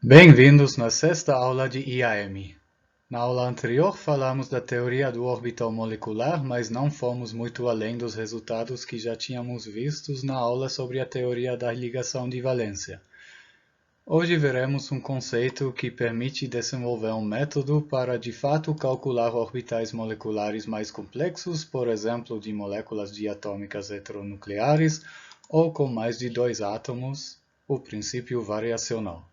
Bem-vindos na sexta aula de IAM. Na aula anterior falamos da teoria do orbital molecular, mas não fomos muito além dos resultados que já tínhamos vistos na aula sobre a teoria da ligação de valência. Hoje veremos um conceito que permite desenvolver um método para de fato calcular orbitais moleculares mais complexos, por exemplo, de moléculas diatômicas heteronucleares ou com mais de dois átomos, o princípio variacional.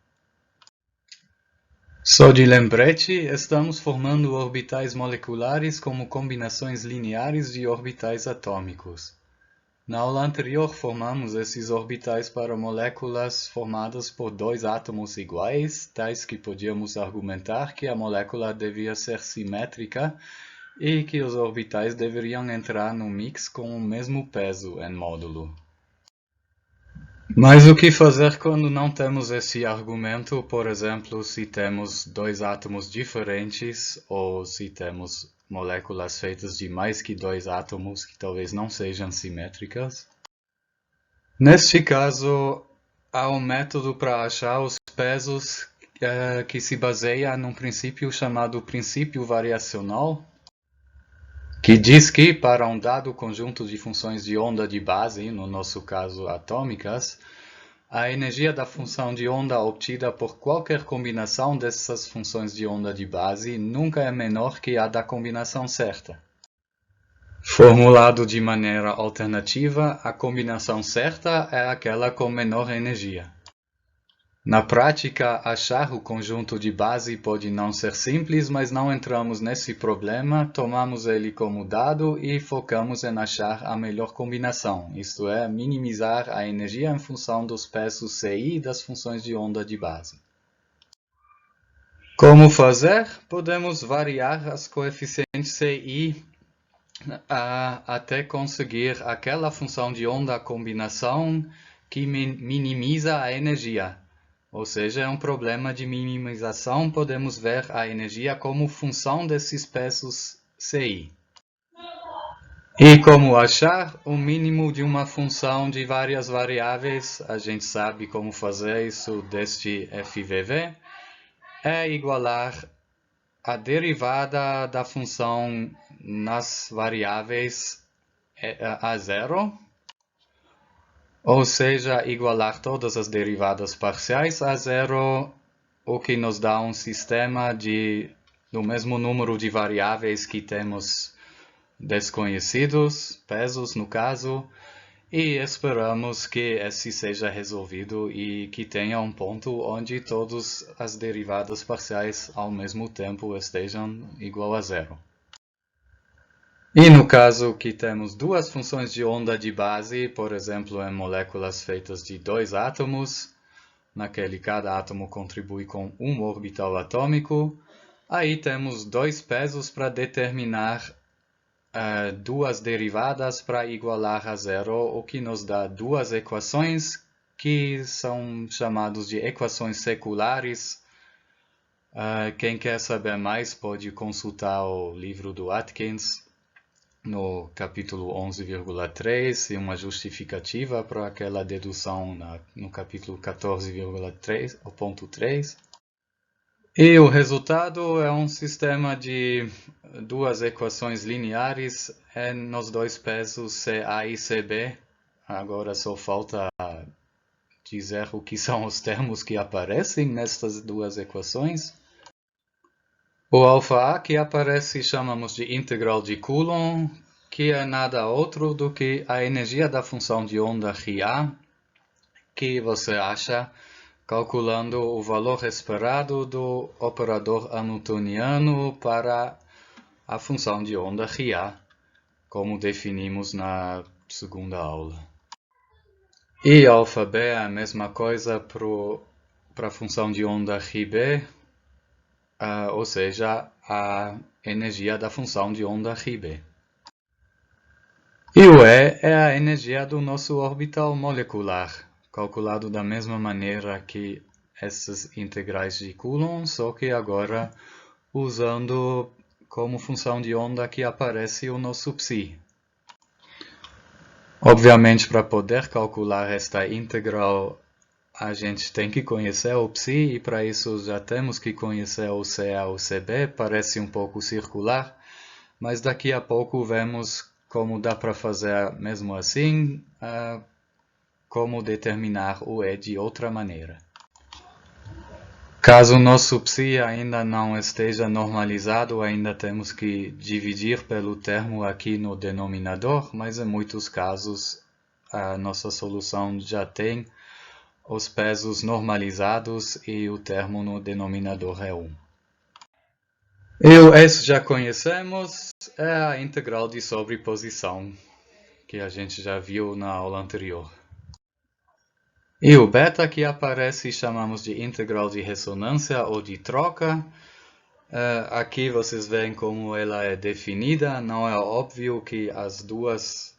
Só de lembrete, estamos formando orbitais moleculares como combinações lineares de orbitais atômicos. Na aula anterior, formamos esses orbitais para moléculas formadas por dois átomos iguais, tais que podíamos argumentar que a molécula devia ser simétrica e que os orbitais deveriam entrar no mix com o mesmo peso em módulo. Mas o que fazer quando não temos esse argumento, por exemplo, se temos dois átomos diferentes ou se temos moléculas feitas de mais que dois átomos que talvez não sejam simétricas? Neste caso, há um método para achar os pesos que se baseia num princípio chamado princípio variacional, que diz que para um dado conjunto de funções de onda de base, no nosso caso atômicas, a energia da função de onda obtida por qualquer combinação dessas funções de onda de base nunca é menor que a da combinação certa. Formulado de maneira alternativa, a combinação certa é aquela com menor energia. Na prática, achar o conjunto de base pode não ser simples, mas não entramos nesse problema, tomamos ele como dado e focamos em achar a melhor combinação, isto é, minimizar a energia em função dos pesos CI das funções de onda de base. Como fazer? Podemos variar as coeficientes CI até conseguir aquela função de onda combinação que minimiza a energia. Ou seja, é um problema de minimização, podemos ver a energia como função desses pesos CI. E como achar o mínimo de uma função de várias variáveis, a gente sabe como fazer isso deste FVV, é igualar a derivada da função nas variáveis a zero, ou seja, igualar todas as derivadas parciais a zero, o que nos dá um sistema do mesmo número de variáveis que temos desconhecidos, pesos no caso, e esperamos que esse seja resolvido e que tenha um ponto onde todas as derivadas parciais ao mesmo tempo estejam igual a zero. E no caso que temos duas funções de onda de base, por exemplo, em moléculas feitas de dois átomos, naquele cada átomo contribui com um orbital atômico, aí temos dois pesos para determinar duas derivadas para igualar a zero, o que nos dá duas equações que são chamadas de equações seculares. Quem quer saber mais pode consultar o livro do Atkins, no capítulo 11,3 e uma justificativa para aquela dedução no capítulo 14,3. E o resultado é um sistema de duas equações lineares nos dois pesos CA e CB. Agora só falta dizer o que são os termos que aparecem nestas duas equações. O alfa-A que aparece chamamos de integral de Coulomb, que é nada outro do que a energia da função de onda ρA, que você acha calculando o valor esperado do operador hamiltoniano para a função de onda ρA, como definimos na segunda aula. E alfa-B é a mesma coisa para a função de onda ρB, ou seja, a energia da função de onda ρB. E o E é a energia do nosso orbital molecular, calculado da mesma maneira que essas integrais de Coulomb, só que agora usando como função de onda que aparece o nosso psi. Obviamente, para poder calcular esta integral a gente tem que conhecer o psi e para isso já temos que conhecer o CA ou CB. Parece um pouco circular, mas daqui a pouco vemos como dá para fazer mesmo assim, como determinar o E de outra maneira. Caso nosso psi ainda não esteja normalizado, ainda temos que dividir pelo termo aqui no denominador, mas em muitos casos a nossa solução já tem os pesos normalizados e o termo no denominador é 1. E o S já conhecemos, é a integral de sobreposição, que a gente já viu na aula anterior. E o beta que aparece chamamos de integral de ressonância ou de troca. Aqui vocês veem como ela é definida. Não é óbvio que as duas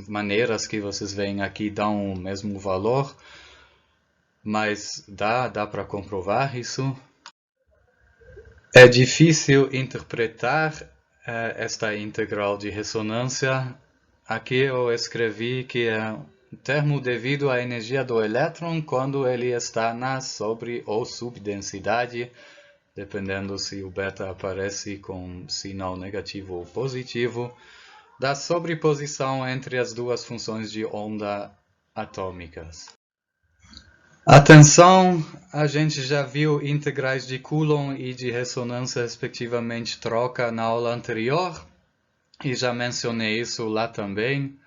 maneiras que vocês veem aqui dão o mesmo valor, mas dá para comprovar isso. É difícil interpretar esta integral de ressonância. Aqui eu escrevi que é um termo devido à energia do elétron quando ele está na sobre ou subdensidade, dependendo se o beta aparece com sinal negativo ou positivo, da sobreposição entre as duas funções de onda atômicas. Atenção, a gente já viu integrais de Coulomb e de ressonância respectivamente troca na aula anterior, e já mencionei isso lá também.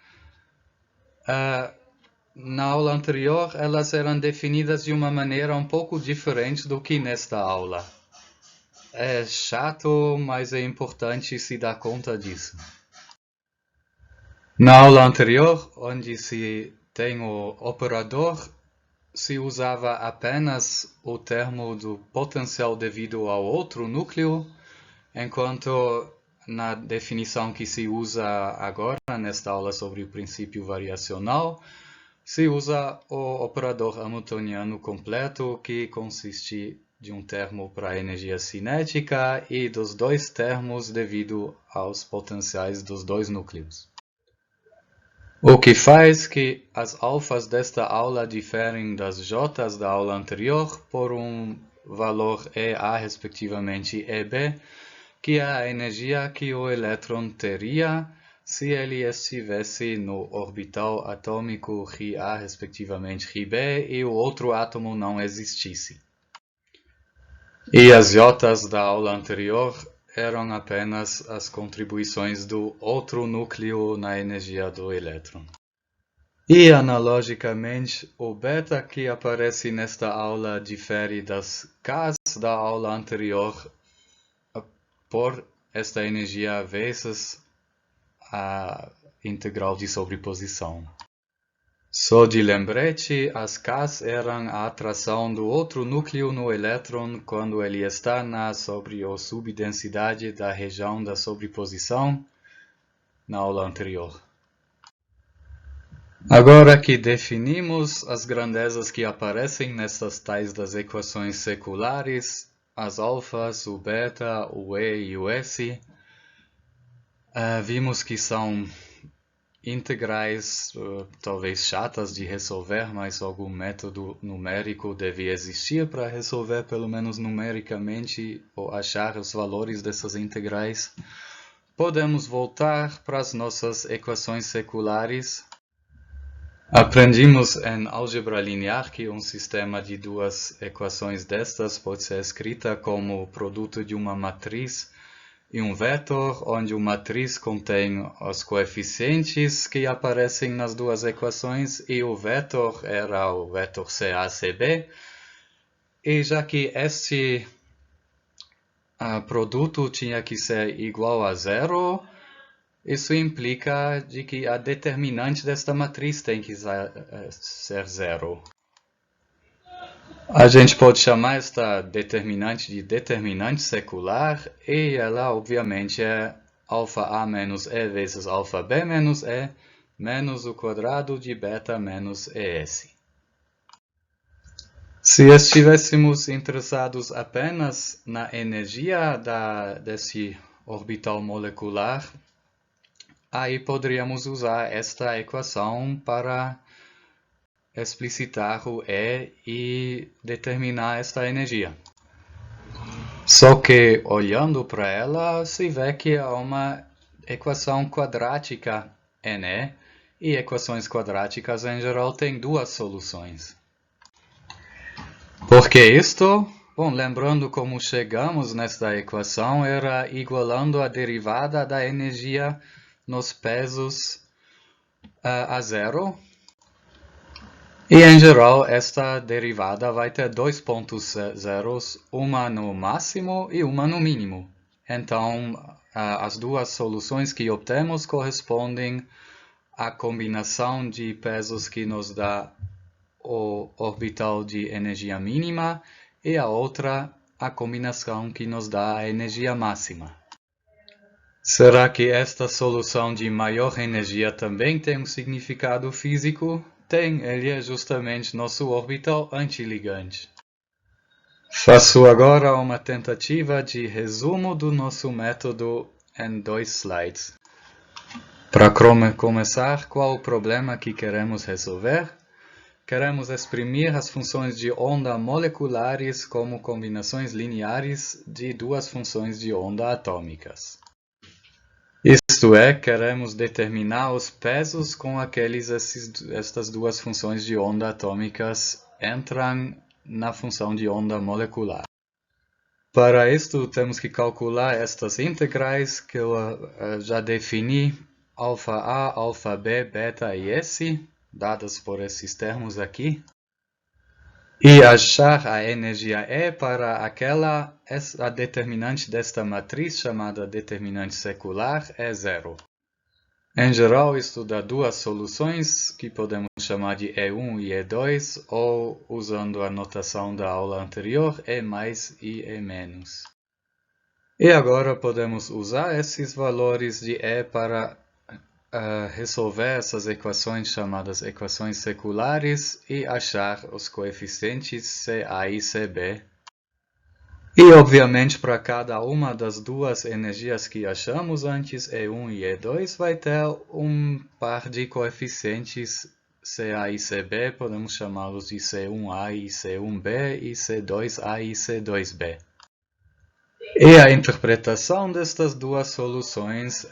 Na aula anterior, elas eram definidas de uma maneira um pouco diferente do que nesta aula. É chato, mas é importante se dar conta disso. Na aula anterior, onde se tem o operador, se usava apenas o termo do potencial devido ao outro núcleo, enquanto na definição que se usa agora, nesta aula sobre o princípio variacional, se usa o operador hamiltoniano completo, que consiste de um termo para a energia cinética e dos dois termos devido aos potenciais dos dois núcleos. O que faz que as alfas desta aula diferem das jotas da aula anterior por um valor EA, respectivamente EB, que é a energia que o elétron teria se ele estivesse no orbital atômico Ρ-A, respectivamente Ρ-B, e o outro átomo não existisse. E as jotas da aula anterior eram apenas as contribuições do outro núcleo na energia do elétron. E, analogicamente, o beta que aparece nesta aula difere das Ks da aula anterior por esta energia vezes a integral de sobreposição. Só de lembrete, as Ks eram a atração do outro núcleo no elétron quando ele está na sobre ou subdensidade da região da sobreposição na aula anterior. Agora que definimos as grandezas que aparecem nessas tais das equações seculares, as alfas, o beta, o E e o S, vimos que são integrais, talvez chatas de resolver, mas algum método numérico deve existir para resolver, pelo menos numericamente, ou achar os valores dessas integrais. Podemos voltar para as nossas equações seculares. Aprendimos em álgebra linear que um sistema de duas equações destas pode ser escrita como o produto de uma matriz e um vetor, onde o matriz contém os coeficientes que aparecem nas duas equações e o vetor era o vetor CA/CB. E já que este produto tinha que ser igual a zero, isso implica de que a determinante desta matriz tem que ser zero. A gente pode chamar esta determinante de determinante secular e ela obviamente é alfa A menos E vezes alfa B menos E menos o quadrado de beta menos ES. Se estivéssemos interessados apenas na energia desse orbital molecular, aí poderíamos usar esta equação para explicitar o E e determinar esta energia. Só que, olhando para ela, se vê que há uma equação quadrática NE, e equações quadráticas em geral têm duas soluções. Por que isto? Bom, lembrando como chegamos nesta equação, era igualando a derivada da energia nos pesos a zero. E, em geral, esta derivada vai ter dois pontos zeros, uma no máximo e uma no mínimo. Então, as duas soluções que obtemos correspondem à combinação de pesos que nos dá o orbital de energia mínima e a outra a combinação que nos dá a energia máxima. Será que esta solução de maior energia também tem um significado físico? Tem, ele é justamente nosso orbital antiligante. Faço agora uma tentativa de resumo do nosso método em 2 slides. Para começar, qual o problema que queremos resolver? Queremos exprimir as funções de onda moleculares como combinações lineares de duas funções de onda atômicas. Isto é, queremos determinar os pesos com aqueles estas duas funções de onda atômicas entram na função de onda molecular. Para isto, temos que calcular estas integrais que eu já defini, alfa A, alfa B, beta e S, dadas por esses termos aqui. E achar a energia E para a determinante desta matriz, chamada determinante secular, é zero. Em geral, isto dá duas soluções, que podemos chamar de E1 e E2, ou, usando a notação da aula anterior, E mais e E menos. E agora podemos usar esses valores de E para resolver essas equações chamadas equações seculares e achar os coeficientes CA e CB. E, obviamente, para cada uma das duas energias que achamos antes, E1 e E2, vai ter um par de coeficientes CA e CB, podemos chamá-los de C1A e C1B, e C2A e C2B. E a interpretação destas duas soluções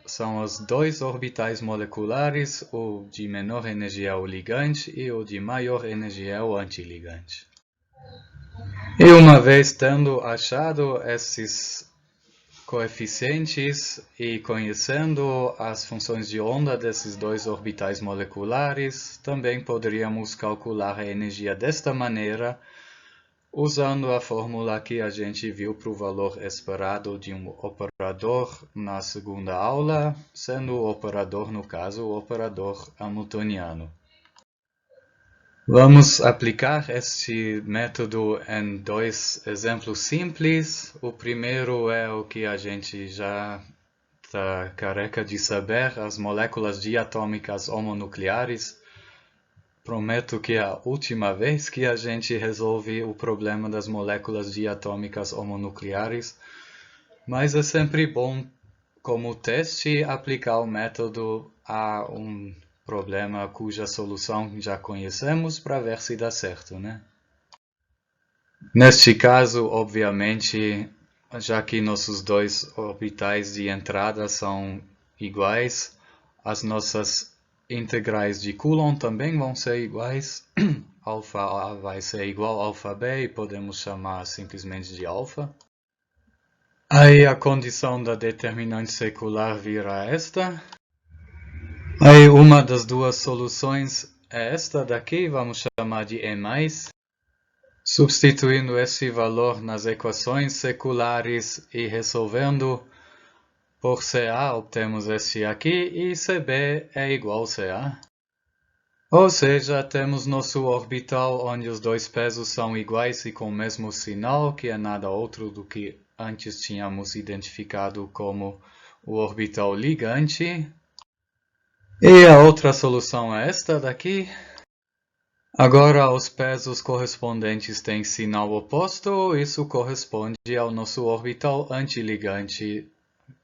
são os dois orbitais moleculares, o de menor energia, o ligante, e o de maior energia, o antiligante. E uma vez tendo achado esses coeficientes e conhecendo as funções de onda desses dois orbitais moleculares, também poderíamos calcular a energia desta maneira, usando a fórmula que a gente viu para o valor esperado de um operador na segunda aula, sendo o operador, no caso, o operador hamiltoniano. Vamos aplicar este método em dois exemplos simples. O primeiro é o que a gente já está careca de saber, as moléculas diatômicas homonucleares. Prometo que é a última vez que a gente resolve o problema das moléculas diatômicas homonucleares, mas é sempre bom, como teste, aplicar o método a um problema cuja solução já conhecemos para ver se dá certo, né? Neste caso, obviamente, já que nossos dois orbitais de entrada são iguais, as nossas integrais de Coulomb também vão ser iguais. Alfa A vai ser igual a alfa B e podemos chamar simplesmente de alfa. Aí a condição da determinante secular vira esta. Aí uma das duas soluções é esta daqui, vamos chamar de E+. Substituindo esse valor nas equações seculares e resolvendo por CA, obtemos esse aqui, e CB é igual a CA. Ou seja, temos nosso orbital onde os dois pesos são iguais e com o mesmo sinal, que é nada outro do que antes tínhamos identificado como o orbital ligante. E a outra solução é esta daqui. Agora os pesos correspondentes têm sinal oposto, isso corresponde ao nosso orbital antiligante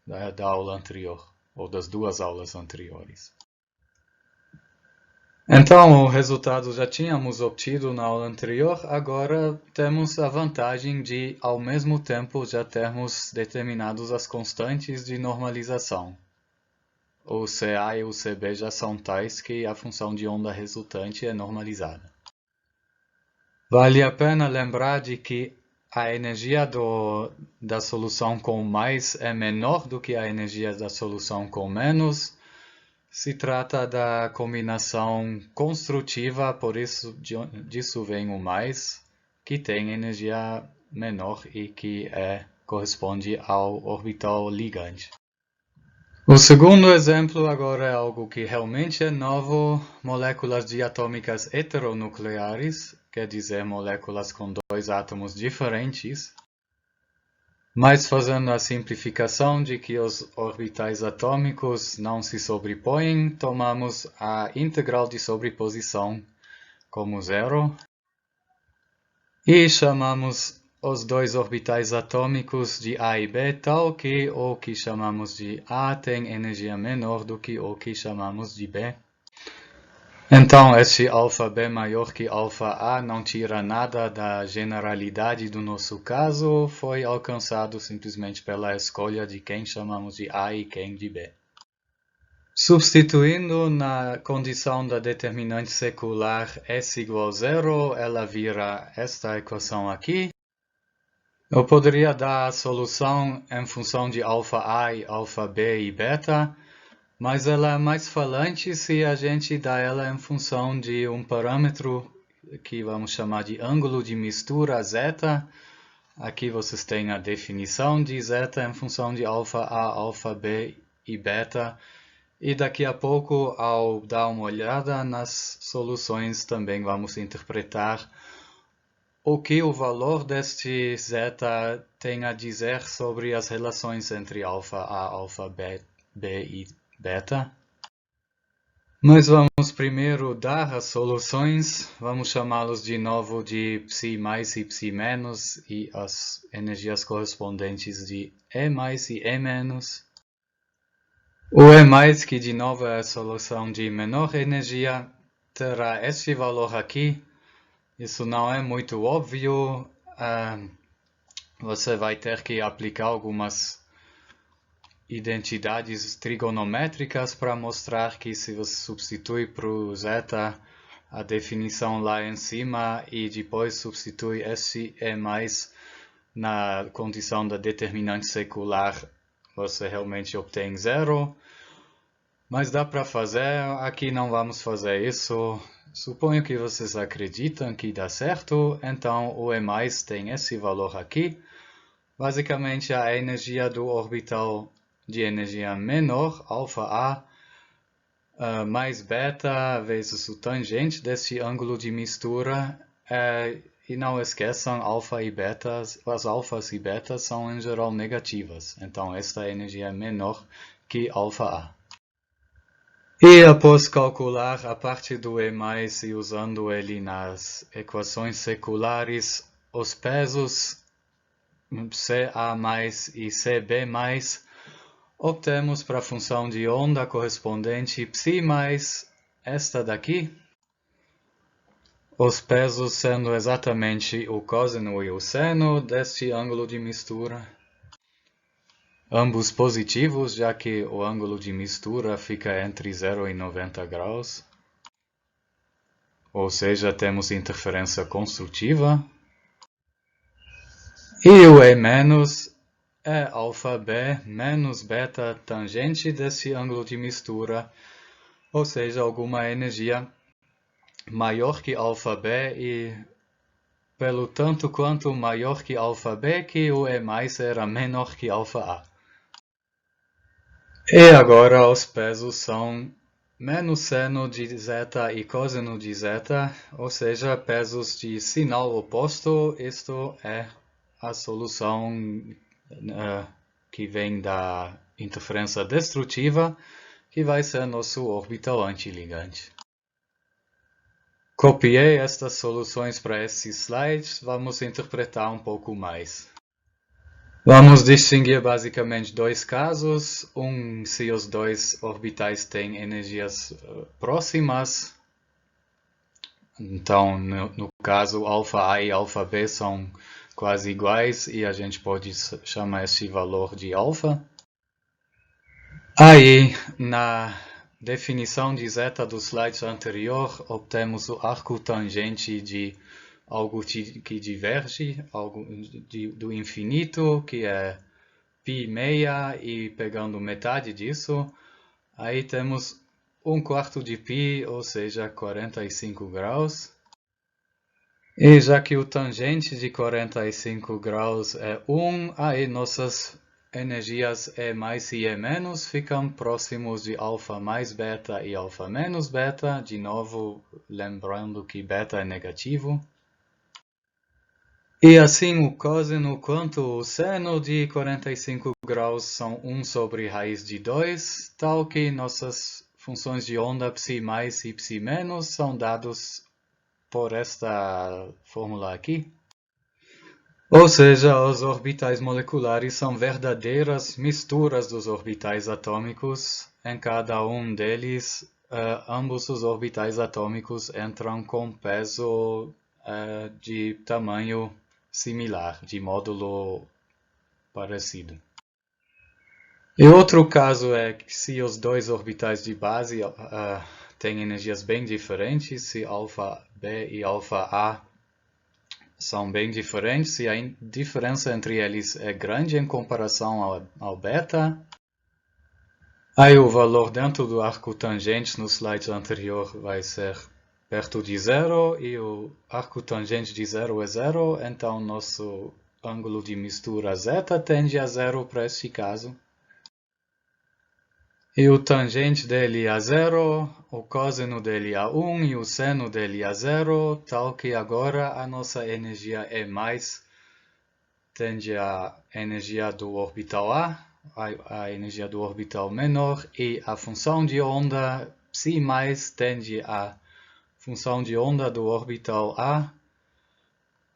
da aula anterior, ou das duas aulas anteriores. Então, o resultado já tínhamos obtido na aula anterior, agora temos a vantagem de, ao mesmo tempo, já termos determinados as constantes de normalização. O CA e o CB já são tais que a função de onda resultante é normalizada. Vale a pena lembrar de que a energia da solução com mais é menor do que a energia da solução com menos. Se trata da combinação construtiva, por isso disso vem o mais, que tem energia menor e que corresponde ao orbital ligante. O segundo exemplo agora é algo que realmente é novo, moléculas diatômicas heteronucleares, quer dizer moléculas com dois átomos diferentes, mas fazendo a simplificação de que os orbitais atômicos não se sobrepõem, tomamos a integral de sobreposição como zero e chamamos os dois orbitais atômicos de A e B tal que o que chamamos de A tem energia menor do que o que chamamos de B. Então, este αB maior que αA não tira nada da generalidade do nosso caso, foi alcançado simplesmente pela escolha de quem chamamos de A e quem de B. Substituindo na condição da determinante secular S igual a zero, ela vira esta equação aqui. Eu poderia dar a solução em função de αA e αB e beta, mas ela é mais falante se a gente dá ela em função de um parâmetro que vamos chamar de ângulo de mistura zeta. Aqui vocês têm a definição de zeta em função de αA, αB e beta. E daqui a pouco, ao dar uma olhada nas soluções, também vamos interpretar o que o valor deste zeta tem a dizer sobre as relações entre αA, αB e beta. Mas vamos primeiro dar as soluções, vamos chamá-los de novo de psi mais e psi menos e as energias correspondentes de E mais e E menos. O E mais, que de novo é a solução de menor energia, terá este valor aqui. Isso não é muito óbvio, você vai ter que aplicar algumas identidades trigonométricas para mostrar que se você substitui para o zeta a definição lá em cima e depois substitui esse E mais na condição da determinante secular, você realmente obtém zero. Mas dá para fazer, aqui não vamos fazer isso. Suponho que vocês acreditam que dá certo, então o E mais tem esse valor aqui. Basicamente a energia do orbital de energia menor, alfa A, mais beta vezes o tangente desse ângulo de mistura. E não esqueçam, alfa e beta, as alfas e betas são em geral negativas. Então esta energia é menor que alfa A. E após calcular a parte do E+, e usando ele nas equações seculares, os pesos CA+, e CB+, obtemos para a função de onda correspondente psi mais esta daqui, os pesos sendo exatamente o cosseno e o seno deste ângulo de mistura. Ambos positivos, já que o ângulo de mistura fica entre 0 e 90 graus. Ou seja, temos interferência construtiva. E o E- é αB menos beta tangente desse ângulo de mistura, ou seja, alguma energia maior que αB e, pelo tanto quanto maior que αB, que o E+ era menor que αA. E agora os pesos são menos seno de zeta e cosseno de zeta, ou seja, pesos de sinal oposto. Isto é a solução que vem da interferência destrutiva, que vai ser nosso orbital antiligante. Copiei estas soluções para esses slides, vamos interpretar um pouco mais. Vamos distinguir basicamente dois casos, se os dois orbitais têm energias próximas, Então, no caso, alfa A e alfa B são quase iguais e a gente pode chamar esse valor de alfa. Aí, na definição de zeta do slide anterior, obtemos o arco tangente de algo que diverge, algo do infinito, que é π meia, e pegando metade disso, aí temos 1/4 de π, ou seja, 45 graus. E já que o tangente de 45 graus é 1, aí nossas energias E mais e E menos ficam próximos de alfa mais beta e alfa menos beta. De novo, lembrando que beta é negativo. E assim o cosseno quanto o seno de 45 graus são 1 sobre raiz de 2, tal que nossas funções de onda psi mais e psi menos são dados por esta fórmula aqui. Ou seja, os orbitais moleculares são verdadeiras misturas dos orbitais atômicos. Em cada um deles, ambos os orbitais atômicos entram com peso de tamanho similar, de módulo parecido. E outro caso é que se os dois orbitais de base têm energias bem diferentes, se alfa B e alfa A são bem diferentes, e a diferença entre eles é grande em comparação ao beta. Aí o valor dentro do arco tangente no slide anterior vai ser perto de zero, e o arco tangente de zero é zero, então nosso ângulo de mistura zeta tende a zero para este caso. E o tangente dele a zero, o cosseno dele a 1 e o seno dele a zero, tal que agora a nossa energia E mais tende a energia do orbital a energia do orbital menor, e a função de onda psi mais tende a função de onda do orbital A,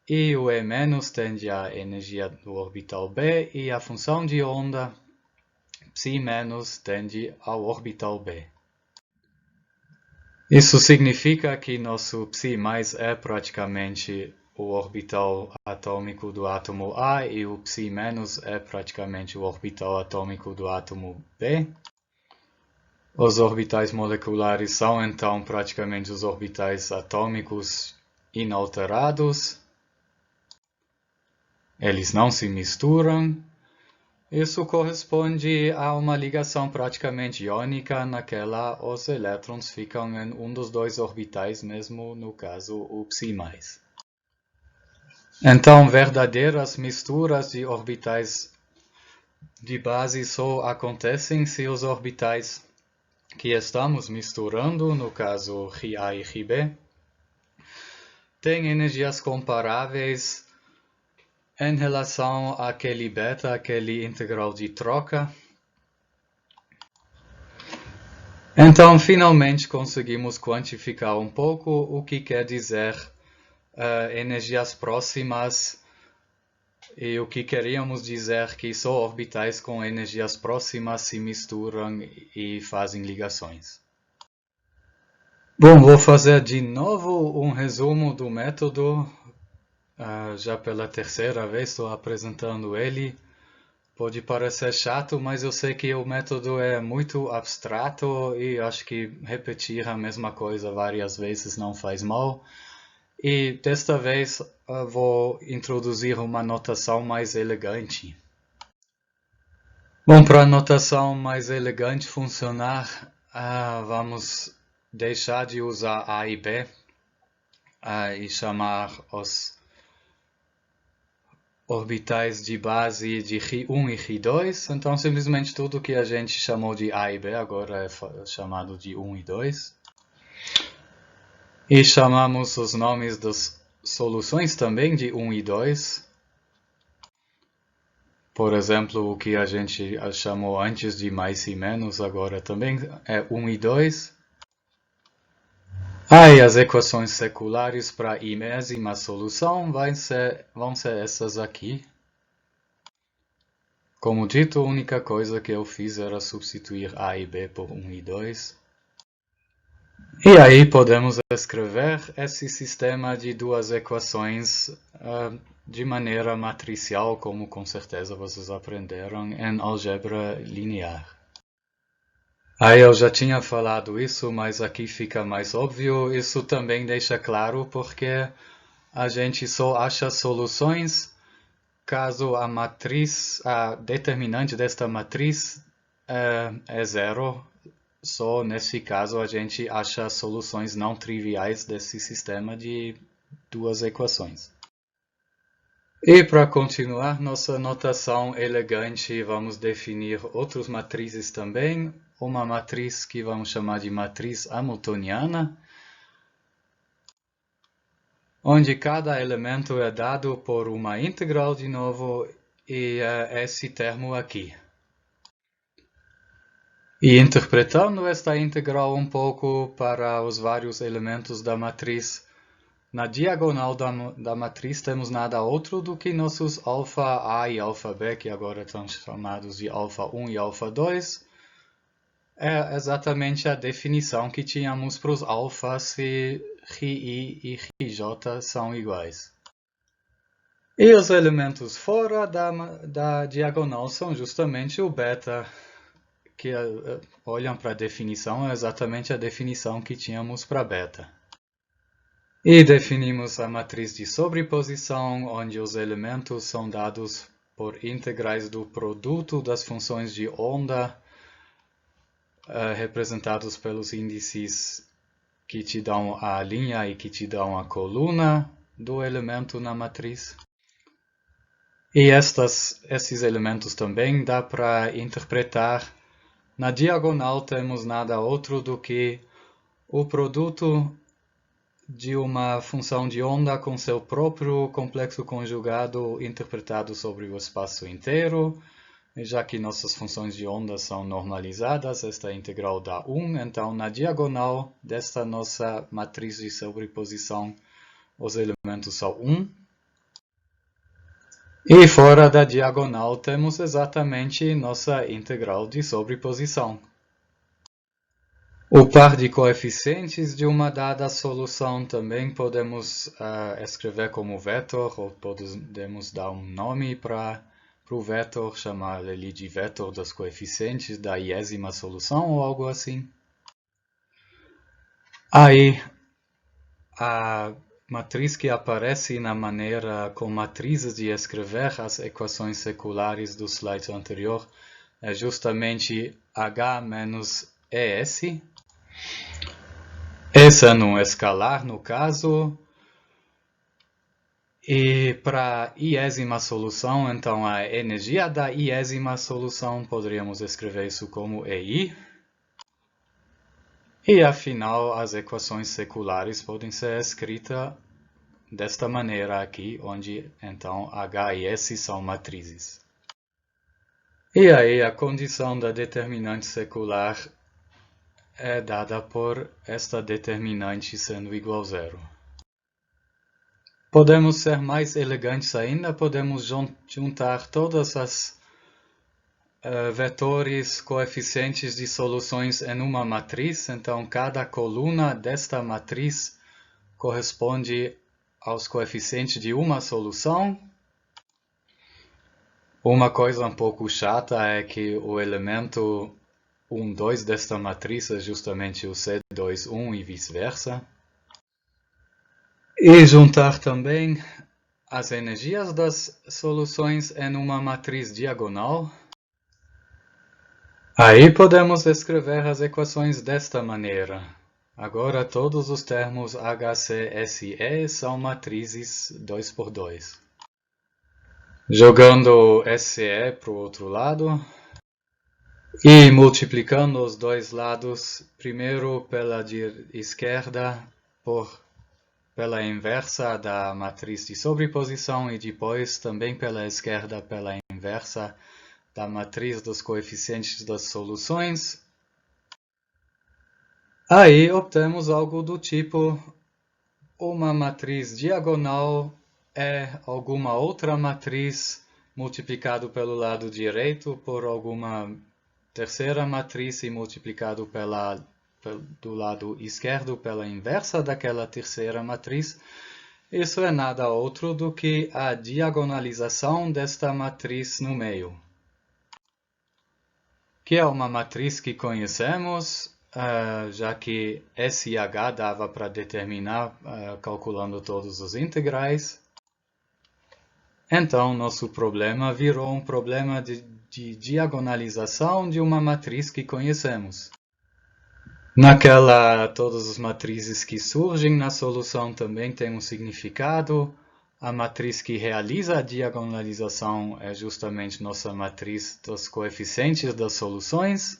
e o E menos tende a energia do orbital B, e a função de onda psi menos tende ao orbital B. Isso significa que nosso psi mais é praticamente o orbital atômico do átomo A, e o psi menos é praticamente o orbital atômico do átomo B. Os orbitais moleculares são então praticamente os orbitais atômicos inalterados. Eles não se misturam. Isso corresponde a uma ligação praticamente iônica, naquela os elétrons ficam em um dos dois orbitais, mesmo no caso o psi mais. Então, verdadeiras misturas de orbitais de base só acontecem se os orbitais que estamos misturando, no caso Ρ e Ρb, têm energias comparáveis em relação àquele beta, aquele integral de troca. Então, finalmente conseguimos quantificar um pouco o que quer dizer energias próximas, e o que queríamos dizer que só orbitais com energias próximas se misturam e fazem ligações. Bom, vou fazer de novo um resumo do método. Já pela terceira vez estou apresentando ele. Pode parecer chato, mas eu sei que o método é muito abstrato e acho que repetir a mesma coisa várias vezes não faz mal. E desta vez vou introduzir uma notação mais elegante. Bom, para a notação mais elegante funcionar, vamos deixar de usar A e B e chamar os orbitais de base de Ρ1 e Ρ2. Então, simplesmente tudo que a gente chamou de A e B agora é chamado de 1 e 2. E chamamos os nomes das soluções também de 1 e 2. Por exemplo, o que a gente chamou antes de mais e menos, agora também é 1 e 2. E as equações seculares para a enésima solução vão ser essas aqui. Como dito, a única coisa que eu fiz era substituir A e B por 1 e 2. E aí podemos escrever esse sistema de duas equações de maneira matricial, como com certeza vocês aprenderam em álgebra linear. Aí eu já tinha falado isso, mas aqui fica mais óbvio. Isso também deixa claro porque a gente só acha soluções caso a determinante desta matriz é zero. Só nesse caso a gente acha soluções não triviais desse sistema de duas equações. E para continuar nossa notação elegante, vamos definir outras matrizes também. Uma matriz que vamos chamar de matriz hamiltoniana, onde cada elemento é dado por uma integral de novo e esse termo aqui. E interpretando esta integral um pouco para os vários elementos da matriz, na diagonal da matriz temos nada outro do que nossos alfa A e alfa B, que agora estão chamados de alfa 1 e alfa 2. É exatamente a definição que tínhamos para os alfas se Ri e Rj são iguais. E os elementos fora da diagonal são justamente o beta, que olham para a definição, é exatamente a definição que tínhamos para beta. E definimos a matriz de sobreposição, onde os elementos são dados por integrais do produto das funções de onda, representados pelos índices que te dão a linha e que te dão a coluna do elemento na matriz. E esses elementos também dá para interpretar. Na diagonal temos nada outro do que o produto de uma função de onda com seu próprio complexo conjugado interpretado sobre o espaço inteiro. E já que nossas funções de onda são normalizadas, esta integral dá 1, então na diagonal desta nossa matriz de sobreposição, os elementos são 1. E fora da diagonal temos exatamente nossa integral de sobreposição. O par de coeficientes de uma dada solução também podemos escrever como vetor, ou podemos dar um nome para o vetor, chamar ele de vetor dos coeficientes da iésima solução ou algo assim. Aí, a matriz que aparece na maneira com matrizes de escrever as equações seculares do slide anterior é justamente H menos ES. Esse é um escalar, no caso. E para a iésima solução, então a energia da iésima solução, poderíamos escrever isso como EI. E afinal, as equações seculares podem ser escritas desta maneira aqui, onde então H e S são matrizes. E aí a condição da determinante secular é dada por esta determinante sendo igual a zero. Podemos ser mais elegantes ainda, podemos juntar todas as vetores coeficientes de soluções em uma matriz, então cada coluna desta matriz corresponde aos coeficientes de uma solução. Uma coisa um pouco chata é que o elemento 1, 2 desta matriz é justamente o C2, 1 e vice-versa. E juntar também as energias das soluções em uma matriz diagonal. Aí podemos escrever as equações desta maneira. Agora todos os termos HCSE são matrizes 2 por 2. Jogando SE para o outro lado e multiplicando os dois lados, primeiro pela esquerda pela inversa da matriz de sobreposição e depois também pela esquerda pela inversa da matriz dos coeficientes das soluções. Aí obtemos algo do tipo uma matriz diagonal é alguma outra matriz multiplicado pelo lado direito por alguma terceira matriz e multiplicado do lado esquerdo pela inversa daquela terceira matriz, isso é nada outro do que a diagonalização desta matriz no meio, que é uma matriz que conhecemos, já que SH dava para determinar calculando todos os integrais. Então, nosso problema virou um problema de diagonalização de uma matriz que conhecemos. Todas as matrizes que surgem na solução também têm um significado. A matriz que realiza a diagonalização é justamente nossa matriz dos coeficientes das soluções.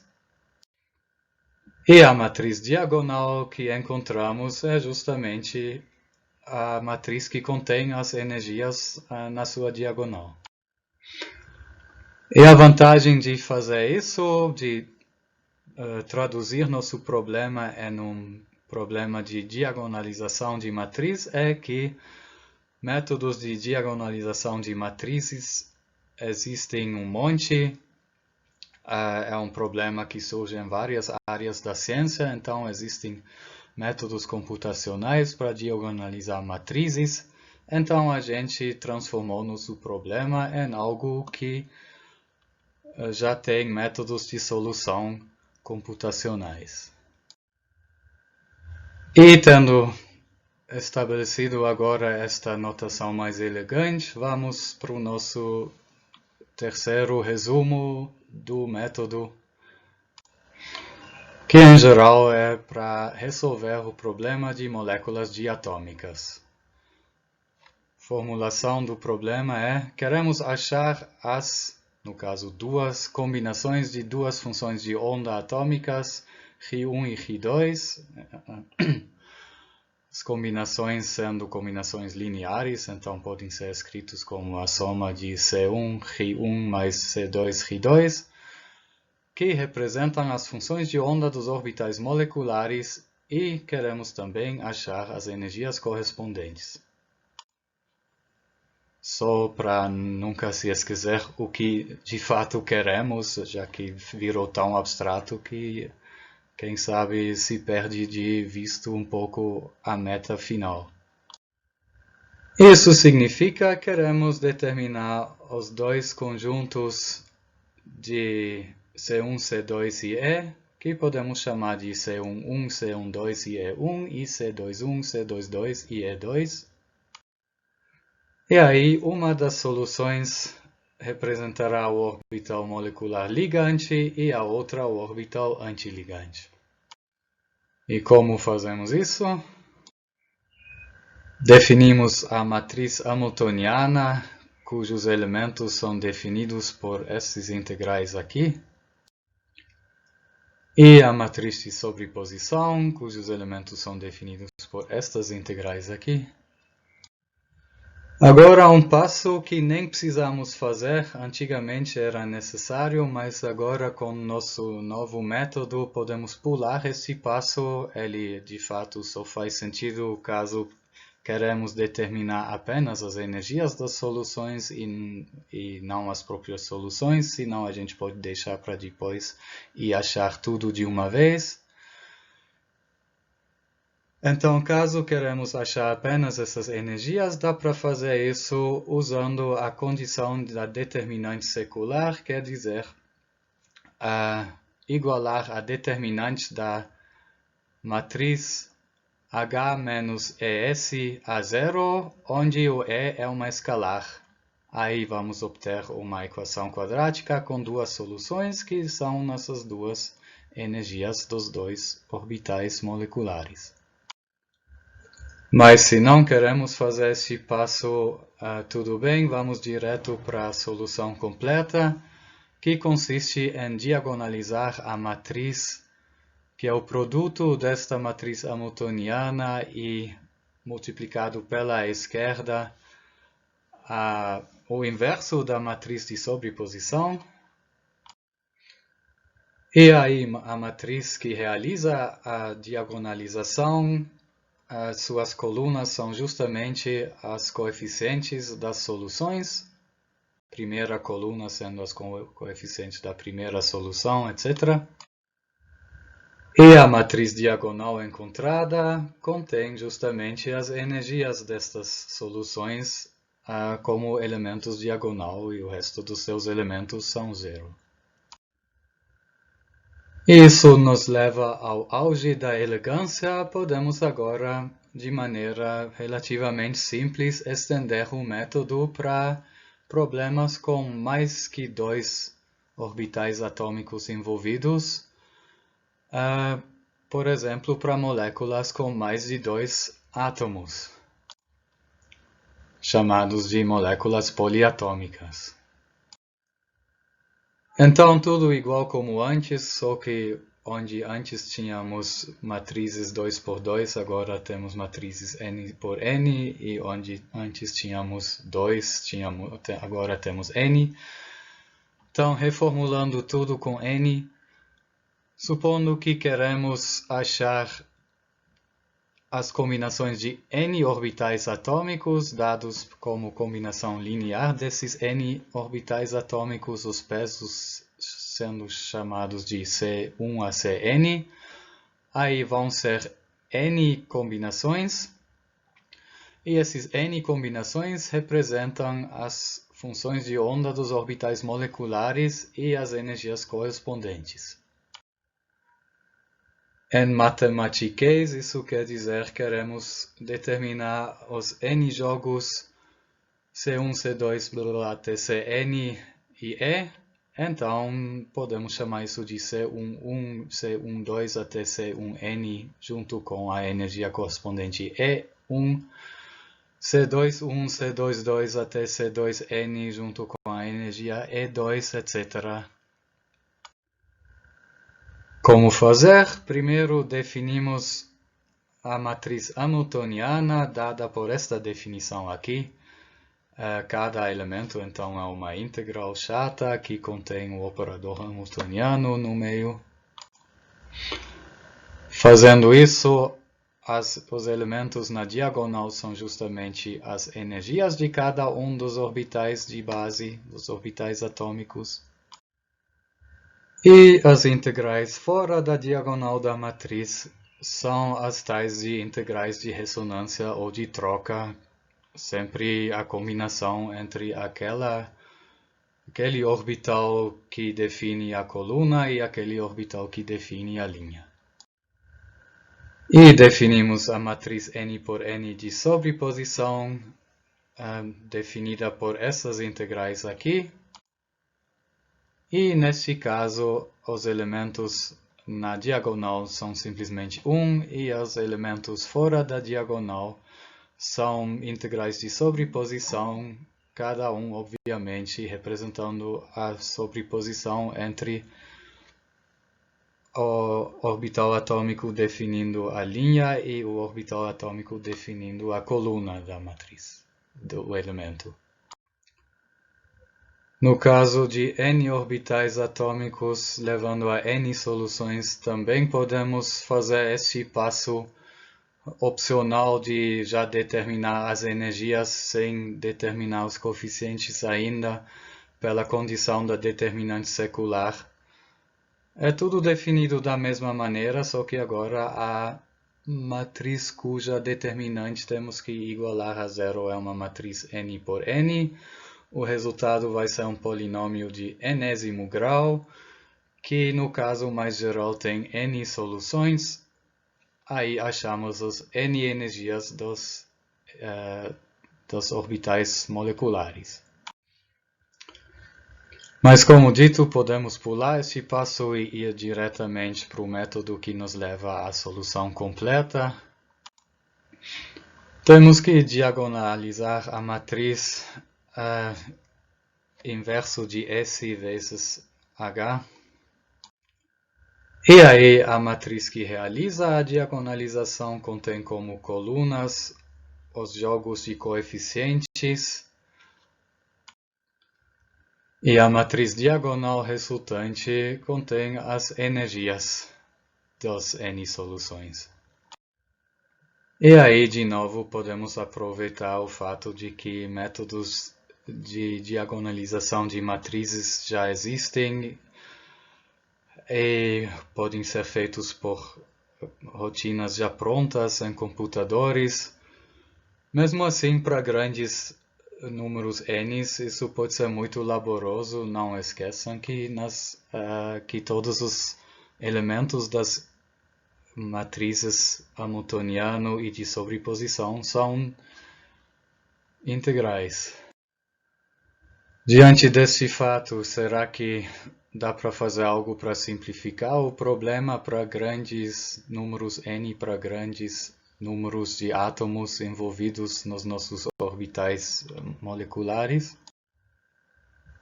E a matriz diagonal que encontramos é justamente a matriz que contém as energias na sua diagonal. E a vantagem de fazer isso, de traduzir nosso problema em um problema de diagonalização de matriz, é que métodos de diagonalização de matrizes existem um monte. É um problema que surge em várias áreas da ciência, então existem métodos computacionais para diagonalizar matrizes. Então a gente transformou nosso problema em algo que já tem métodos de solução computacionais. E tendo estabelecido agora esta notação mais elegante, vamos para o nosso terceiro resumo do método, que em geral é para resolver o problema de moléculas diatômicas. Formulação do problema é: queremos achar no caso, duas combinações de duas funções de onda atômicas, Φ1 e Φ2. As combinações sendo combinações lineares, então podem ser escritos como a soma de C1, Φ1 mais C2, Φ2, que representam as funções de onda dos orbitais moleculares, e queremos também achar as energias correspondentes. Só para nunca se esquecer o que de fato queremos, já que virou tão abstrato que quem sabe se perde de vista um pouco a meta final. Isso significa que queremos determinar os dois conjuntos de C1, C2 e E, que podemos chamar de C11, C12 e E1, e C21, C22 e E2. E aí, uma das soluções representará o orbital molecular ligante e a outra o orbital antiligante. E como fazemos isso? Definimos a matriz hamiltoniana, cujos elementos são definidos por esses integrais aqui. E a matriz de sobreposição, cujos elementos são definidos por estas integrais aqui. Agora, um passo que nem precisamos fazer, antigamente era necessário, mas agora com nosso novo método podemos pular esse passo. Ele de fato só faz sentido caso queremos determinar apenas as energias das soluções e não as próprias soluções, senão a gente pode deixar para depois e achar tudo de uma vez. Então, caso queremos achar apenas essas energias, dá para fazer isso usando a condição da determinante secular, quer dizer, igualar a determinante da matriz H menos ES a zero, onde o E é uma escalar. Aí vamos obter uma equação quadrática com duas soluções, que são nossas duas energias dos dois orbitais moleculares. Mas se não queremos fazer esse passo, tudo bem, vamos direto para a solução completa, que consiste em diagonalizar a matriz, que é o produto desta matriz hamiltoniana e multiplicado pela esquerda, o inverso da matriz de sobreposição. E aí a matriz que realiza a diagonalização, suas colunas são justamente as coeficientes das soluções, primeira coluna sendo as coeficientes da primeira solução, etc. E a matriz diagonal encontrada contém justamente as energias destas soluções como elementos diagonal e o resto dos seus elementos são zero. Isso nos leva ao auge da elegância. Podemos agora, de maneira relativamente simples, estender o método para problemas com mais que 2 orbitais atômicos envolvidos. Por exemplo, para moléculas com mais de 2 átomos, chamados de moléculas poliatômicas. Então, tudo igual como antes, só que onde antes tínhamos matrizes 2 por 2, agora temos matrizes n por n, e onde antes tínhamos 2, agora temos n. Então, reformulando tudo com n, supondo que queremos achar as combinações de n orbitais atômicos, dados como combinação linear desses n orbitais atômicos, os pesos sendo chamados de C1 a Cn. Aí vão ser n combinações, e esses n combinações representam as funções de onda dos orbitais moleculares e as energias correspondentes. Em matematiquês, isso quer dizer que queremos determinar os n jogos C1, C2, até Cn e E. Então, podemos chamar isso de C11, C12 até C1n, junto com a energia correspondente E1, C21, C22 até C2n, junto com a energia E2, etc. Como fazer? Primeiro definimos a matriz hamiltoniana, dada por esta definição aqui. Cada elemento, então, é uma integral chata que contém o operador hamiltoniano no meio. Fazendo isso, os elementos na diagonal são justamente as energias de cada um dos orbitais de base, dos orbitais atômicos. E as integrais fora da diagonal da matriz são as tais de integrais de ressonância ou de troca, sempre a combinação entre aquele orbital que define a coluna e aquele orbital que define a linha. E definimos a matriz n por n de sobreposição, definida por essas integrais aqui. E neste caso, os elementos na diagonal são simplesmente 1 e os elementos fora da diagonal são integrais de sobreposição, cada um, obviamente, representando a sobreposição entre o orbital atômico definindo a linha e o orbital atômico definindo a coluna da matriz, do elemento. No caso de n orbitais atômicos levando a n soluções, também podemos fazer este passo opcional de já determinar as energias sem determinar os coeficientes ainda, pela condição da determinante secular. É tudo definido da mesma maneira, só que agora a matriz cuja determinante temos que igualar a zero é uma matriz n por n. O resultado vai ser um polinômio de enésimo grau, que no caso mais geral tem n soluções. Aí achamos as n energias dos orbitais moleculares. Mas como dito, podemos pular este passo e ir diretamente para o método que nos leva à solução completa. Temos que diagonalizar a matriz inverso de S vezes H. E aí a matriz que realiza a diagonalização contém como colunas os jogos de coeficientes. E a matriz diagonal resultante contém as energias das n soluções. E aí, de novo, podemos aproveitar o fato de que métodos de diagonalização de matrizes já existem. e podem ser feitos por rotinas já prontas em computadores. Mesmo assim, para grandes números n, isso pode ser muito laboroso. Não esqueçam que, que todos os elementos das matrizes hamiltoniano e de sobreposição são integrais. Diante desse fato, será que dá para fazer algo para simplificar o problema para grandes números n, para grandes números de átomos envolvidos nos nossos orbitais moleculares?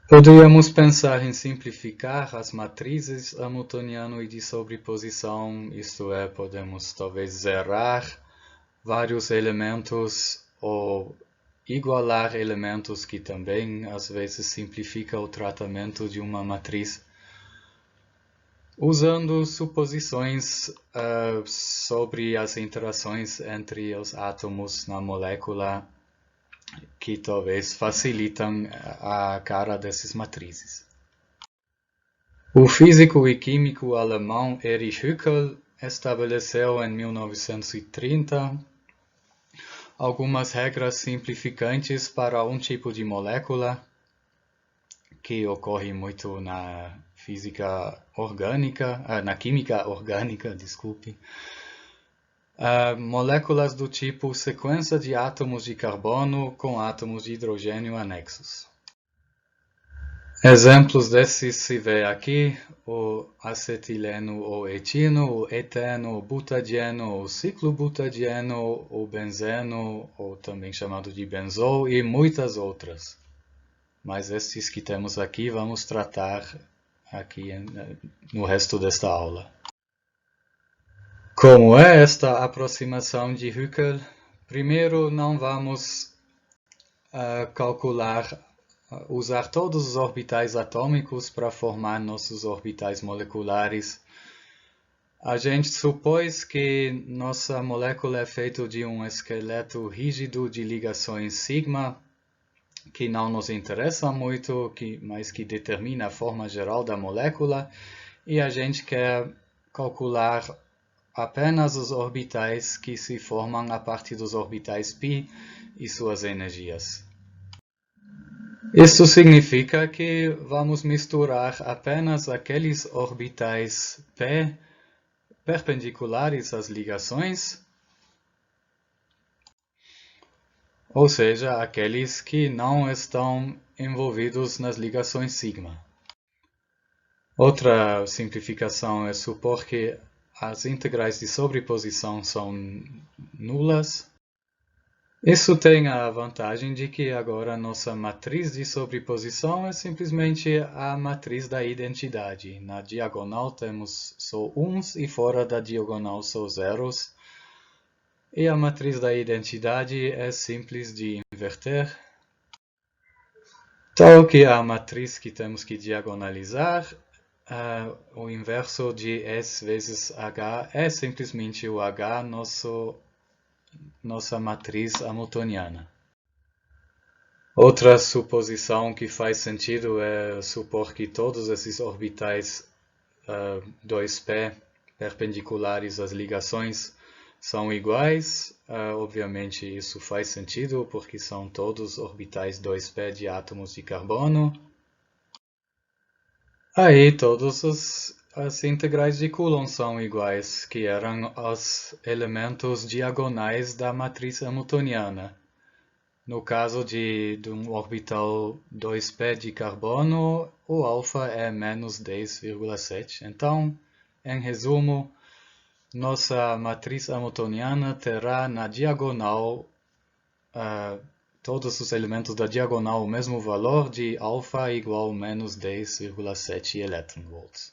Poderíamos pensar em simplificar as matrizes hamiltoniano e de sobreposição, isto é, podemos talvez zerar vários elementos ou igualar elementos, que também às vezes simplifica o tratamento de uma matriz, usando suposições sobre as interações entre os átomos na molécula, que talvez facilitam a cara dessas matrizes. O físico e químico alemão Erich Hückel estabeleceu em 1930 algumas regras simplificantes para um tipo de molécula que ocorre muito na física orgânica, na química orgânica, desculpe. Moléculas do tipo sequência de átomos de carbono com átomos de hidrogênio anexos. Exemplos desses se vê aqui: o acetileno ou etino, o eteno, o butadieno, o ciclobutadieno, o benzeno, ou também chamado de benzol, e muitas outras. Mas estes que temos aqui vamos tratar aqui no resto desta aula. Como é esta aproximação de Hückel? Primeiro, não vamos usar todos os orbitais atômicos para formar nossos orbitais moleculares. A gente supôs que nossa molécula é feita de um esqueleto rígido de ligações sigma, que não nos interessa muito, mas que determina a forma geral da molécula, e a gente quer calcular apenas os orbitais que se formam a partir dos orbitais π e suas energias. Isso significa que vamos misturar apenas aqueles orbitais p perpendiculares às ligações, ou seja, aqueles que não estão envolvidos nas ligações sigma. Outra simplificação é supor que as integrais de sobreposição são nulas. Isso tem a vantagem de que agora nossa matriz de sobreposição é simplesmente a matriz da identidade. Na diagonal temos só uns e fora da diagonal só zeros. E a matriz da identidade é simples de inverter, tal que a matriz que temos que diagonalizar, o inverso de S vezes H é simplesmente o H, nossa matriz hamiltoniana. Outra suposição que faz sentido é supor que todos esses orbitais 2p perpendiculares às ligações são iguais. Obviamente isso faz sentido porque são todos orbitais 2p de átomos de carbono. Aí todas as integrais de Coulomb são iguais, que eram os elementos diagonais da matriz hamiltoniana. No caso de um orbital 2p de carbono, o alfa é menos 10,7. Então, em resumo, nossa matriz hamiltoniana terá na diagonal, todos os elementos da diagonal o mesmo valor de alfa igual a menos 10,7 elétronvolts.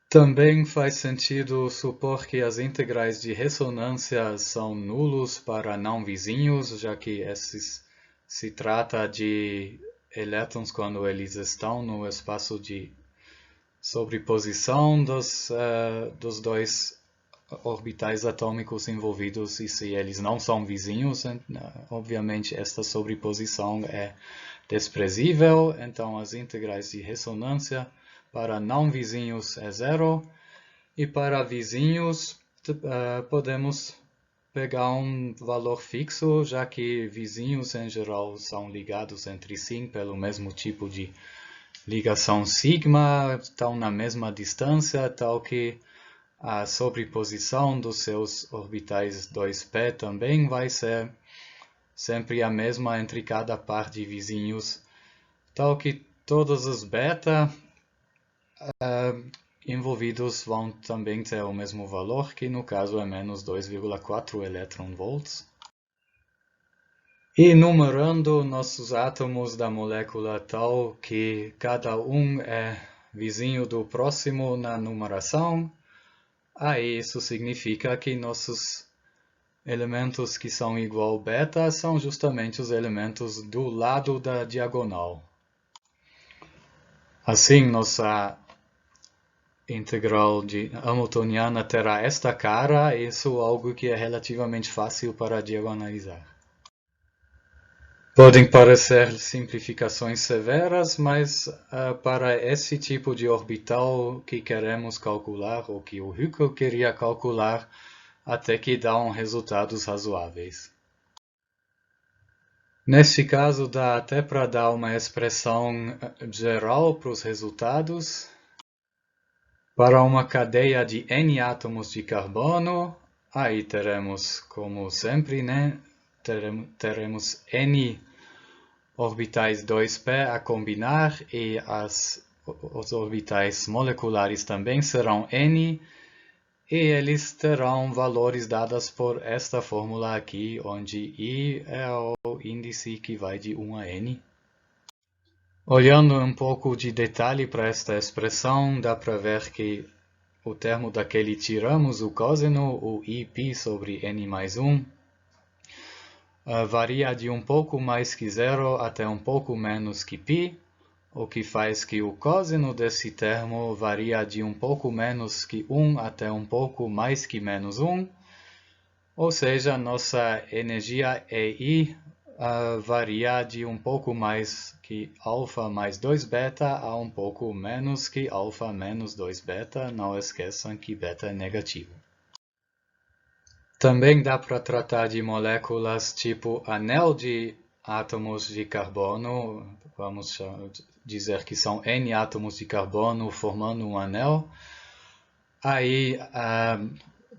Também faz sentido supor que as integrais de ressonância são nulos para não vizinhos, já que esses se trata de elétrons quando eles estão no espaço de sobreposição dos dois orbitais atômicos envolvidos, e se eles não são vizinhos, obviamente esta sobreposição é desprezível. Então as integrais de ressonância para não vizinhos é 0, e para vizinhos podemos pegar um valor fixo, já que vizinhos em geral são ligados entre si pelo mesmo tipo de ligação sigma, estão na mesma distância, tal que a sobreposição dos seus orbitais 2p também vai ser sempre a mesma entre cada par de vizinhos, tal que todos os beta envolvidos vão também ter o mesmo valor, que no caso é menos 2,4 elétron-volts. E numerando nossos átomos da molécula tal que cada um é vizinho do próximo na numeração, aí isso significa que nossos elementos que são igual beta são justamente os elementos do lado da diagonal. Assim, nossa integral de hamiltoniana terá esta cara, isso é algo que é relativamente fácil para diagonalizar. Podem parecer simplificações severas, mas para esse tipo de orbital que queremos calcular, ou que o Huckel queria calcular, até que dão resultados razoáveis. Neste caso, dá até para dar uma expressão geral para os resultados. Para uma cadeia de N átomos de carbono, aí teremos, como sempre, né? Teremos N orbitais 2p a combinar e os orbitais moleculares também serão N, e eles terão valores dados por esta fórmula aqui, onde I é o índice que vai de 1 a N. Olhando um pouco de detalhe para esta expressão, dá para ver que o termo daquele tiramos o cosseno, o Iπ sobre N mais 1, varia de um pouco mais que 0 até um pouco menos que π, o que faz que o cosseno desse termo varia de um pouco menos que 1 até um pouco mais que menos 1, ou seja, nossa energia EI varia de um pouco mais que alfa mais 2 beta a um pouco menos que alfa menos 2 beta. Não esqueçam que beta é negativo. Também dá para tratar de moléculas tipo anel de átomos de carbono. Vamos dizer que são N átomos de carbono formando um anel. Aí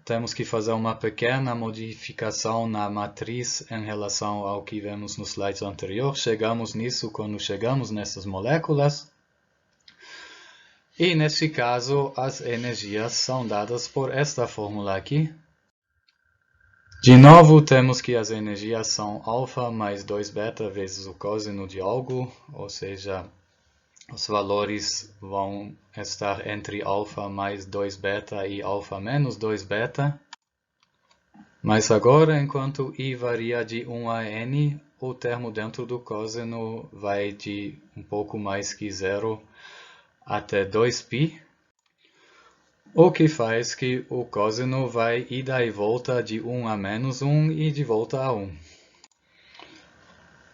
temos que fazer uma pequena modificação na matriz em relação ao que vemos no slide anterior. Chegamos nisso quando chegamos nessas moléculas. E nesse caso, as energias são dadas por esta fórmula aqui. De novo, temos que as energias são alfa mais 2 beta vezes o cosseno de algo, ou seja, os valores vão estar entre alfa mais 2 beta e alfa menos 2 beta. Mas agora, enquanto I varia de 1 a N, o termo dentro do cosseno vai de um pouco mais que 0 até 2π, o que faz que o cosseno vai ida e volta de 1 a menos 1 e de volta a 1.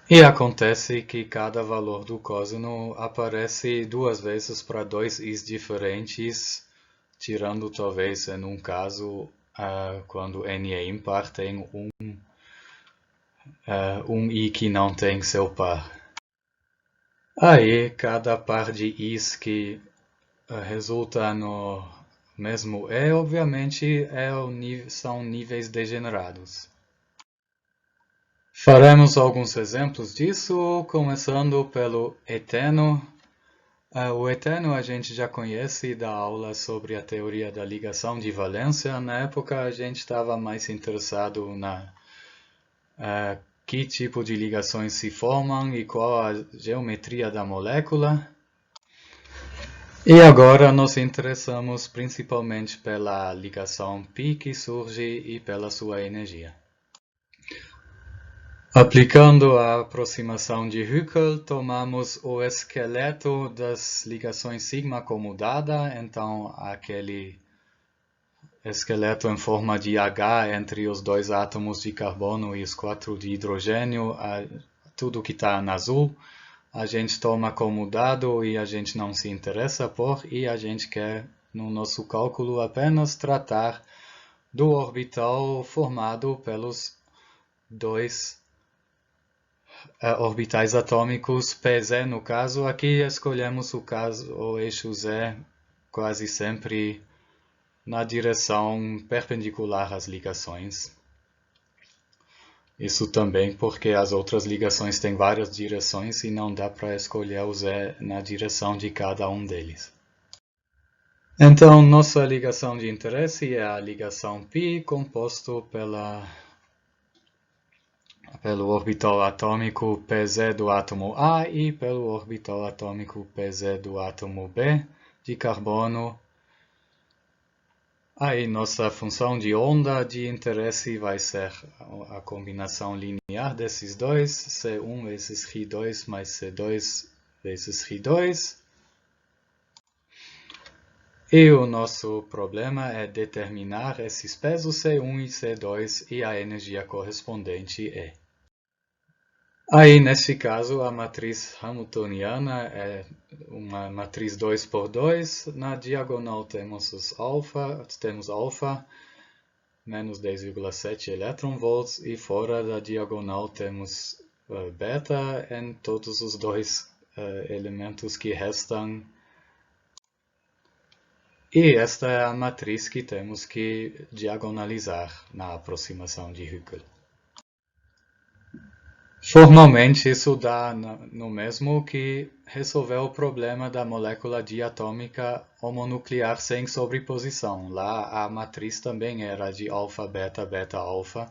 E acontece que cada valor do cosseno aparece duas vezes para dois i's diferentes, tirando talvez em um caso quando n é ímpar tem um i que não tem seu par. Aí cada par de i's que resulta no mesmo e, obviamente, são níveis degenerados. Faremos alguns exemplos disso, começando pelo eteno. O eteno a gente já conhece da aula sobre a teoria da ligação de valência. Na época a gente estava mais interessado na que tipo de ligações se formam e qual a geometria da molécula. E agora nos interessamos principalmente pela ligação π que surge e pela sua energia. Aplicando a aproximação de Huckel, tomamos o esqueleto das ligações sigma como dada, então aquele esqueleto em forma de H entre os dois átomos de carbono e os 4 de hidrogênio, tudo que está em azul, a gente toma como dado e a gente não se interessa por, e a gente quer, no nosso cálculo, apenas tratar do orbital formado pelos dois orbitais atômicos PZ. No caso, aqui escolhemos o eixo Z quase sempre na direção perpendicular às ligações. Isso também porque as outras ligações têm várias direções e não dá para escolher o Z na direção de cada um deles. Então, nossa ligação de interesse é a ligação π, composto pelo orbital atômico Pz do átomo A e pelo orbital atômico Pz do átomo B de carbono. Aí nossa função de onda de interesse vai ser a combinação linear desses dois, C1 vezes Ρ2 mais C2 vezes Ρ2. E o nosso problema é determinar esses pesos C1 e C2 e a energia correspondente E. Aí, nesse caso, a matriz hamiltoniana é uma matriz 2 por 2. Na diagonal temos alfa, menos 10,7 elétron-volts, e fora da diagonal temos beta em todos os dois elementos que restam. E esta é a matriz que temos que diagonalizar na aproximação de Hückel. Formalmente, isso dá no mesmo que resolver o problema da molécula diatômica homonuclear sem sobreposição. Lá a matriz também era de alfa, beta, beta, alfa.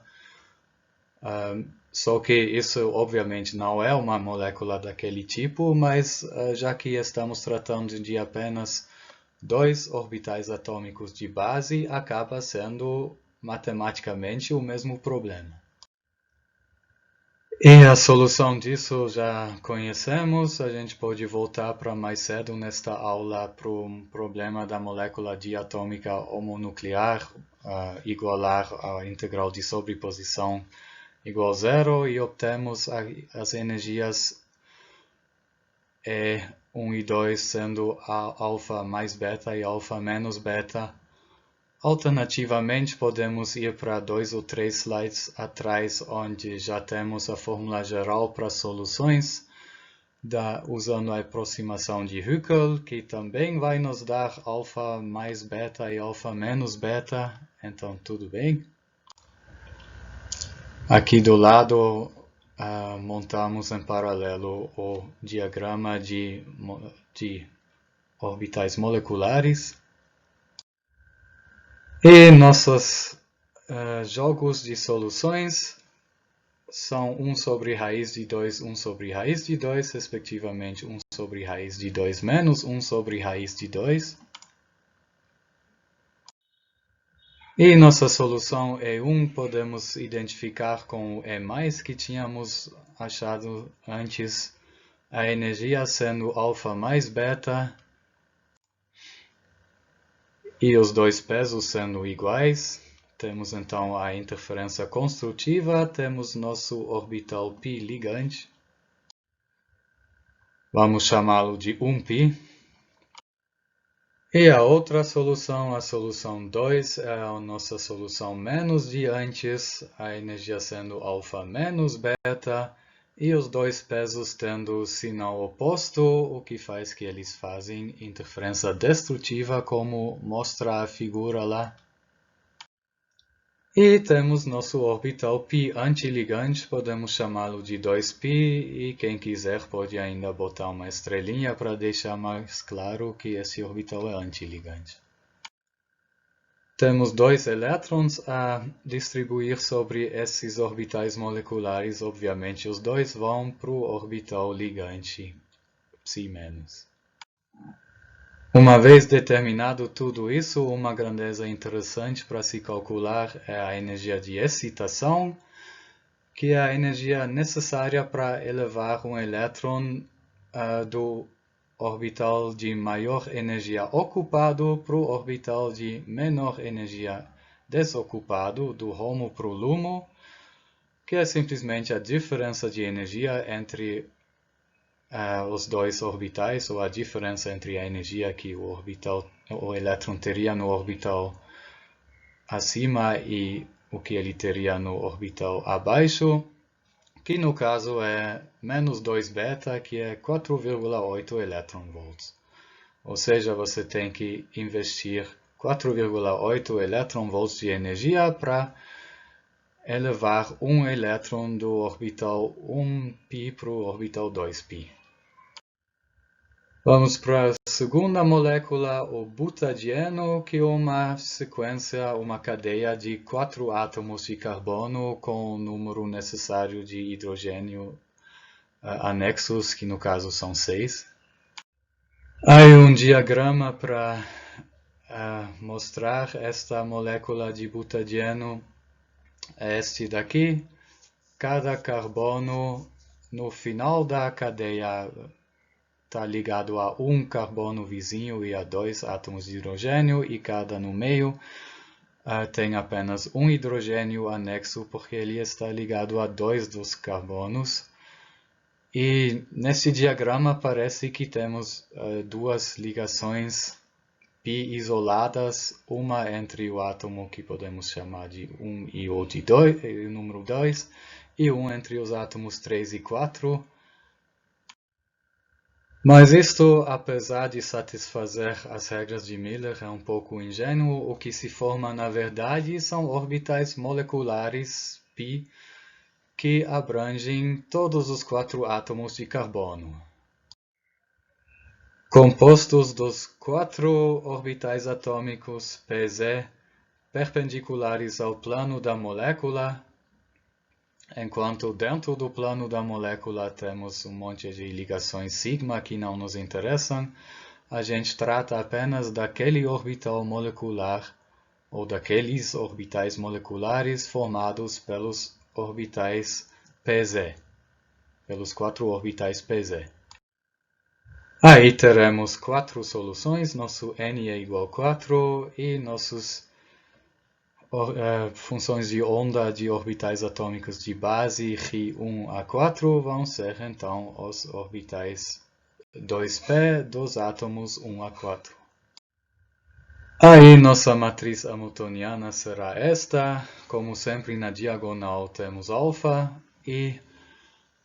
Só que isso obviamente não é uma molécula daquele tipo, mas já que estamos tratando de apenas dois orbitais atômicos de base, acaba sendo matematicamente o mesmo problema. E a solução disso já conhecemos, a gente pode voltar para mais cedo nesta aula para o problema da molécula diatômica homonuclear, igualar a integral de sobreposição igual a zero e obtemos as energias E1 e 2 sendo alfa mais beta e alfa menos beta. Alternativamente, podemos ir para 2 ou 3 slides atrás, onde já temos a fórmula geral para soluções, usando a aproximação de Hückel, que também vai nos dar alfa mais beta e alfa menos beta, então tudo bem. Aqui do lado, montamos em paralelo o diagrama de orbitais moleculares. E nossos jogos de soluções são 1 sobre raiz de 2, 1 sobre raiz de 2, respectivamente 1 sobre raiz de 2 menos 1 sobre raiz de 2. E nossa solução E1 podemos identificar com o E+, que tínhamos achado antes, a energia sendo alfa mais beta, e os dois pesos sendo iguais. Temos então a interferência construtiva, temos nosso orbital π ligante. Vamos chamá-lo de 1π. E a outra solução, a solução 2, é a nossa solução menos de antes, a energia sendo alfa menos beta, e os dois pesos tendo sinal oposto, o que faz que eles fazem interferência destrutiva, como mostra a figura lá. E temos nosso orbital π antiligante, podemos chamá-lo de 2π, e quem quiser pode ainda botar uma estrelinha para deixar mais claro que esse orbital é antiligante. Temos dois elétrons a distribuir sobre esses orbitais moleculares, obviamente os dois vão para o orbital ligante Ψ-. Uma vez determinado tudo isso, uma grandeza interessante para se calcular é a energia de excitação, que é a energia necessária para elevar um elétron do orbital de maior energia ocupado para o orbital de menor energia desocupado, do HOMO para o LUMO, que é simplesmente a diferença de energia entre os dois orbitais, ou a diferença entre a energia que o elétron teria no orbital acima e o que ele teria no orbital abaixo, que no caso é menos 2 beta, que é 4,8 elétron-volts. Ou seja, você tem que investir 4,8 elétron-volts de energia para elevar um elétron do orbital 1π para o orbital 2π. Vamos para a segunda molécula, o butadieno, que é uma sequência, uma cadeia de 4 átomos de carbono com o número necessário de hidrogênio anexos, que no caso são 6. Aí um diagrama para mostrar esta molécula de butadieno é este daqui. Cada carbono no final da cadeia está ligado a um carbono vizinho e a 2 átomos de hidrogênio, e cada no meio tem apenas um hidrogênio anexo, porque ele está ligado a 2 dos carbonos. E nesse diagrama parece que temos duas ligações pi isoladas, uma entre o átomo que podemos chamar de 1 e o de 2, o número 2, e um entre os átomos 3 e 4. Mas isto, apesar de satisfazer as regras de Miller, é um pouco ingênuo. O que se forma, na verdade, são orbitais moleculares π que abrangem todos os 4 átomos de carbono. Compostos dos 4 orbitais atômicos pz perpendiculares ao plano da molécula, enquanto dentro do plano da molécula temos um monte de ligações sigma que não nos interessam, a gente trata apenas daquele orbital molecular ou daqueles orbitais moleculares formados pelos orbitais pz, pelos 4 orbitais pz. Aí teremos 4 soluções, nosso n é igual a 4 e nossas funções de onda de orbitais atômicos de base Ri1 a 4 vão ser então os orbitais 2p dos átomos 1 a 4. Aí nossa matriz hamiltoniana será esta. Como sempre, na diagonal temos alfa e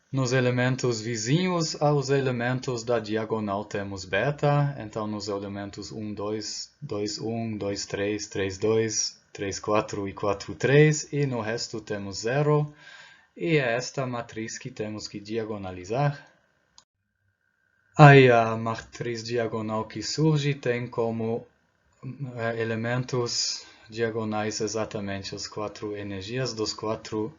nos elementos vizinhos aos elementos da diagonal temos beta. Então nos elementos 1, 2, 2, 1, 2, 3, 3, 2, 3, 4 e 4, 3. E no resto temos 0. E é esta matriz que temos que diagonalizar. Aí a matriz diagonal que surge tem como elementos diagonais exatamente as 4 energias dos 4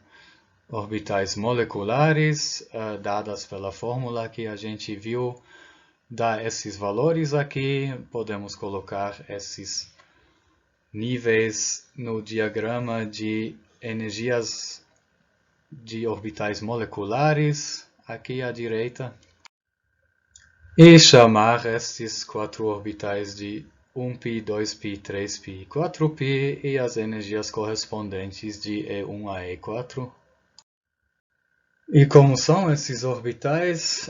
orbitais moleculares, dadas pela fórmula que a gente viu. Dá esses valores aqui, podemos colocar esses níveis no diagrama de energias de orbitais moleculares, aqui à direita, e chamar estes 4 orbitais de 1π, 2π, 3π e 4π e as energias correspondentes de E1 a E4. E como são esses orbitais?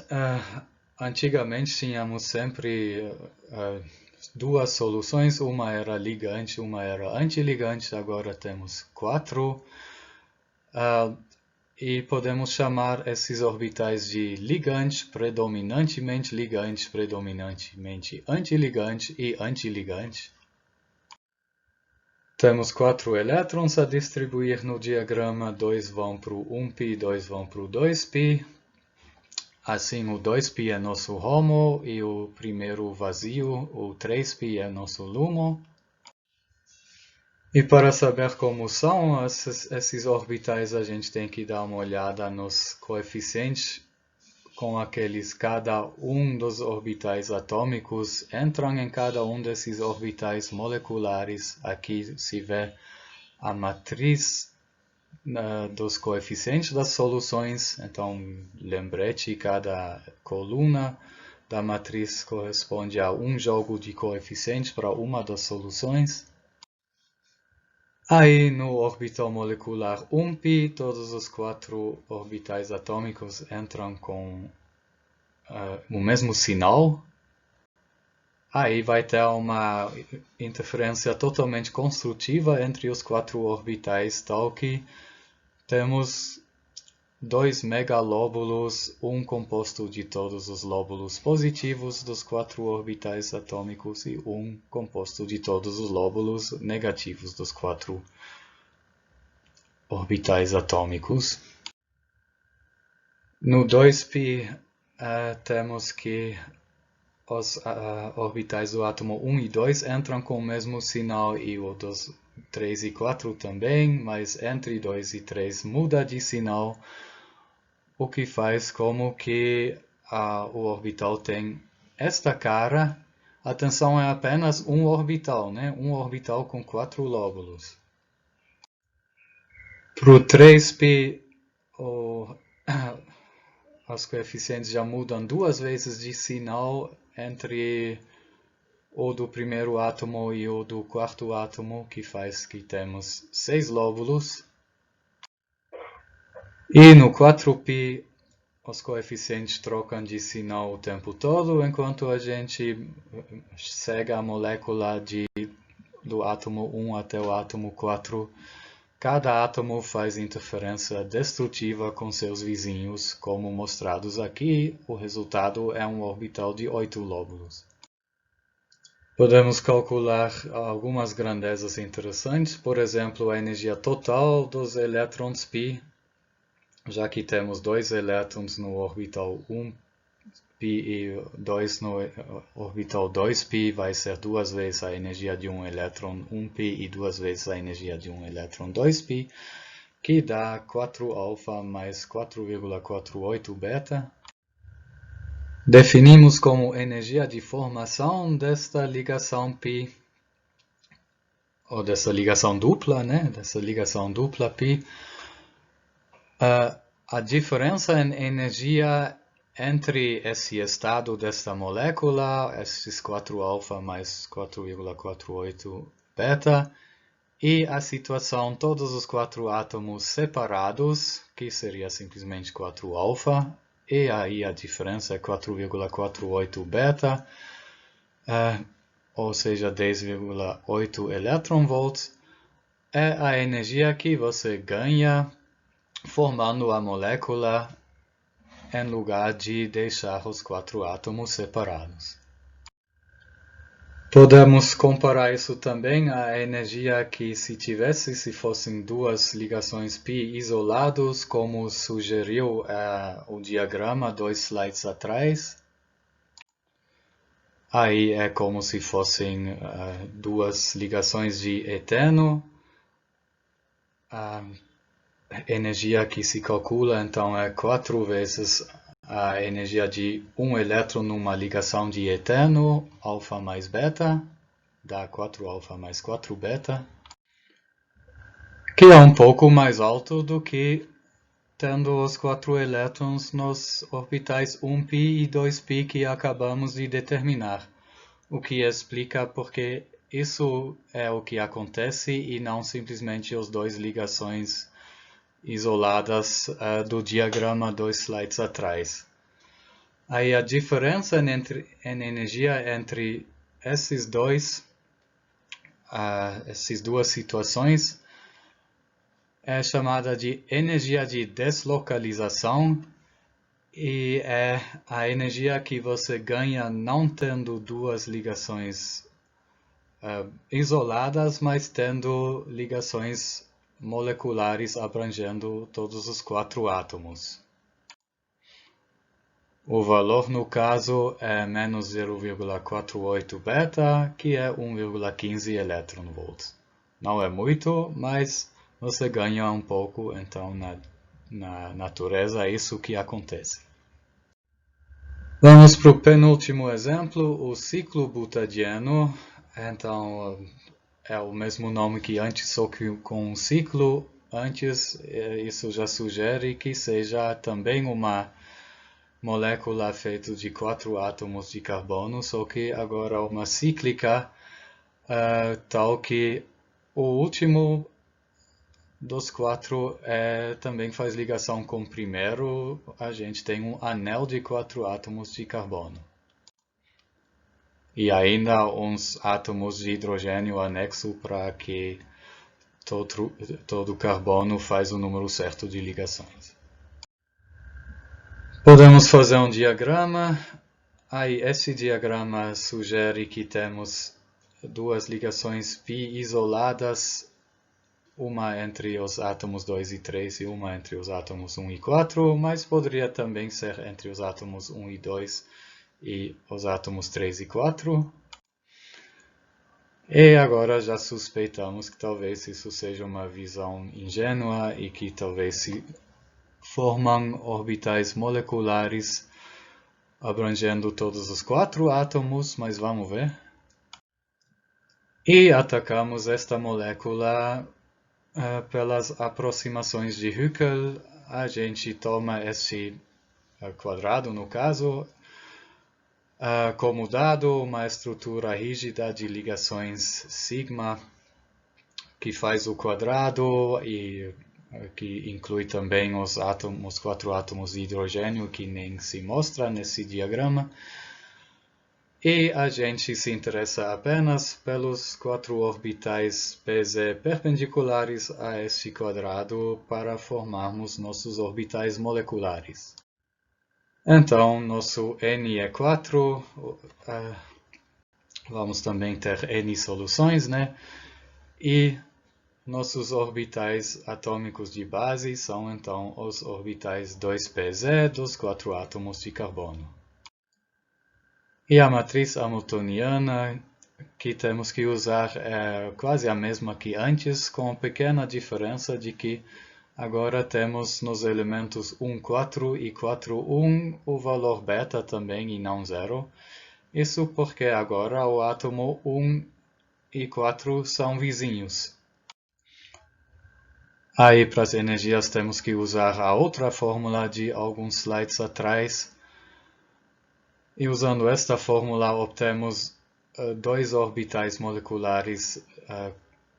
Antigamente tínhamos sempre duas soluções, uma era ligante, uma era antiligante, agora temos 4. E podemos chamar esses orbitais de ligante, predominantemente antiligante e antiligante. Temos 4 elétrons a distribuir no diagrama, 2 vão para o 1π, 2 vão para o 2π. Assim, o 2π é nosso HOMO e o primeiro vazio, o 3π, é nosso LUMO. E para saber como são esses orbitais, a gente tem que dar uma olhada nos coeficientes com aqueles cada um dos orbitais atômicos entram em cada um desses orbitais moleculares. Aqui se vê a matriz dos coeficientes das soluções. Então, lembrete, cada coluna da matriz corresponde a um jogo de coeficientes para uma das soluções. Aí, no orbital molecular 1π, todos os 4 orbitais atômicos entram com o mesmo sinal, aí vai ter uma interferência totalmente construtiva entre os 4 orbitais, tal que temos 2 megalóbulos, um composto de todos os lóbulos positivos dos 4 orbitais atômicos e um composto de todos os lóbulos negativos dos 4 orbitais atômicos. No 2π temos que os orbitais do átomo 1 e 2 entram com o mesmo sinal e o dos 3 e 4 também, mas entre 2 e 3 muda de sinal, o que faz como que o orbital tem esta cara. Atenção, é apenas um orbital, né? Um orbital com 4 lóbulos. Para o 3π, os coeficientes já mudam 2 vezes de sinal entre o do primeiro átomo e o do quarto átomo, que faz que temos 6 lóbulos. E no 4π, os coeficientes trocam de sinal o tempo todo, enquanto a gente segue a molécula do átomo 1 até o átomo 4. Cada átomo faz interferência destrutiva com seus vizinhos, como mostrados aqui. O resultado é um orbital de 8 lóbulos. Podemos calcular algumas grandezas interessantes, por exemplo, a energia total dos elétrons π, já que temos 2 elétrons no orbital 1π e 2 no orbital 2π, vai ser 2 vezes a energia de um elétron 1π e 2 vezes a energia de um elétron 2π, que dá 4α mais 4,48 beta. Definimos como energia de formação desta ligação π, ou dessa ligação dupla, né? Dessa ligação dupla π, a diferença em energia entre esse estado desta molécula, esses 4α mais 4,48 beta, e a situação todos os 4 átomos separados, que seria simplesmente 4α, e aí a diferença é 4,48 beta, ou seja, 10,8 elétronvolts, é a energia que você ganha formando a molécula em lugar de deixar os 4 átomos separados. Podemos comparar isso também à energia que se fossem 2 ligações π isolados, como sugeriu o diagrama 2 slides atrás. Aí é como se fossem 2 ligações de eteno. A energia que se calcula então é 4 vezes a energia de um elétron numa ligação de eteno, alfa mais beta, dá 4α mais 4 beta, que é um pouco mais alto do que tendo os 4 elétrons nos orbitais 1π e 2π que acabamos de determinar, o que explica porque isso é o que acontece e não simplesmente as 2 ligações isoladas do diagrama 2 slides atrás. Aí a diferença em energia entre essas duas situações é chamada de energia de deslocalização e é a energia que você ganha não tendo 2 ligações isoladas, mas tendo ligações moleculares abrangendo todos os 4 átomos. O valor no caso é menos 0,48 beta, que é 1,15 elétronvolts. Não é muito, mas você ganha um pouco, então na natureza é isso que acontece. Vamos para o penúltimo exemplo, o ciclo butadieno. Então, é o mesmo nome que antes, só que com um ciclo. Antes, isso já sugere que seja também uma molécula feita de 4 átomos de carbono, só que agora uma cíclica, tal que o último dos quatro também faz ligação com o primeiro. A gente tem um anel de 4 átomos de carbono. E ainda uns átomos de hidrogênio anexo para que todo carbono faz o número certo de ligações. Podemos fazer um diagrama. Aí, esse diagrama sugere que temos duas ligações pi isoladas, uma entre os átomos 2 e 3 e uma entre os átomos 1 e 4, mas poderia também ser entre os átomos 1 e 2 e os átomos 3 e 4. E agora já suspeitamos que talvez isso seja uma visão ingênua e que talvez se formam orbitais moleculares abrangendo todos os 4 átomos, mas vamos ver. E atacamos esta molécula pelas aproximações de Huckel. A gente toma esse quadrado, no caso, como dado uma estrutura rígida de ligações sigma, que faz o quadrado e que inclui também os 4 átomos de hidrogênio, que nem se mostra nesse diagrama. E a gente se interessa apenas pelos 4 orbitais PZ perpendiculares a este quadrado para formarmos nossos orbitais moleculares. Então, nosso N é 4, vamos também ter N soluções, né? E nossos orbitais atômicos de base são, então, os orbitais 2pz dos 4 átomos de carbono. E a matriz hamiltoniana que temos que usar é quase a mesma que antes, com a pequena diferença de que agora temos nos elementos 1, 4 e 4, 1 o valor beta também e não 0. Isso porque agora o átomo 1 e 4 são vizinhos. Aí, para as energias, temos que usar a outra fórmula de alguns slides atrás. E usando esta fórmula, obtemos dois orbitais moleculares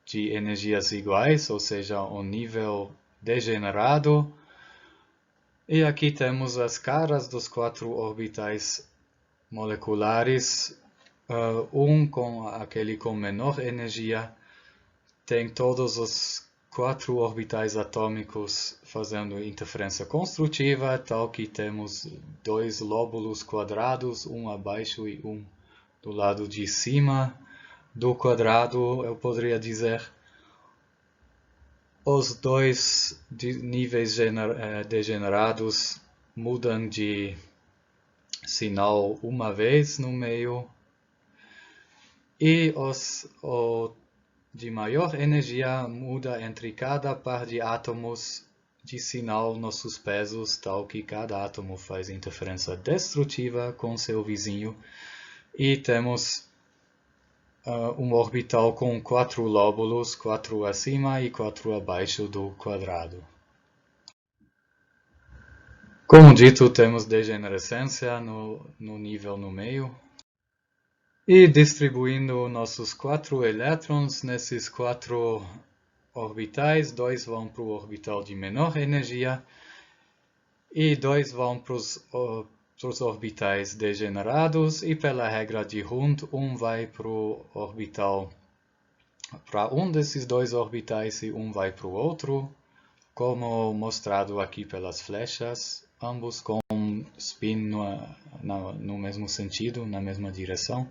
de energias iguais, ou seja, um nível degenerado. E aqui temos as caras dos 4 orbitais moleculares. Um com aquele com menor energia tem todos os 4 orbitais atômicos fazendo interferência construtiva, tal que temos 2 lóbulos quadrados, um abaixo e um do lado de cima do quadrado, eu poderia dizer. Os dois níveis degenerados mudam de sinal uma vez no meio, e o de maior energia muda entre cada par de átomos de sinal nos suspensos, tal que cada átomo faz interferência destrutiva com seu vizinho. E temos um orbital com 4 lóbulos, 4 acima e 4 abaixo do quadrado. Como dito, temos degenerescência no nível no meio. E distribuindo nossos 4 elétrons nesses 4 orbitais, 2 vão para o orbital de menor energia e 2 vão para os orbitais degenerados, e pela regra de Hund, um vai para o orbital, para um desses 2 orbitais e um vai para o outro, como mostrado aqui pelas flechas, ambos com spin no mesmo sentido, na mesma direção.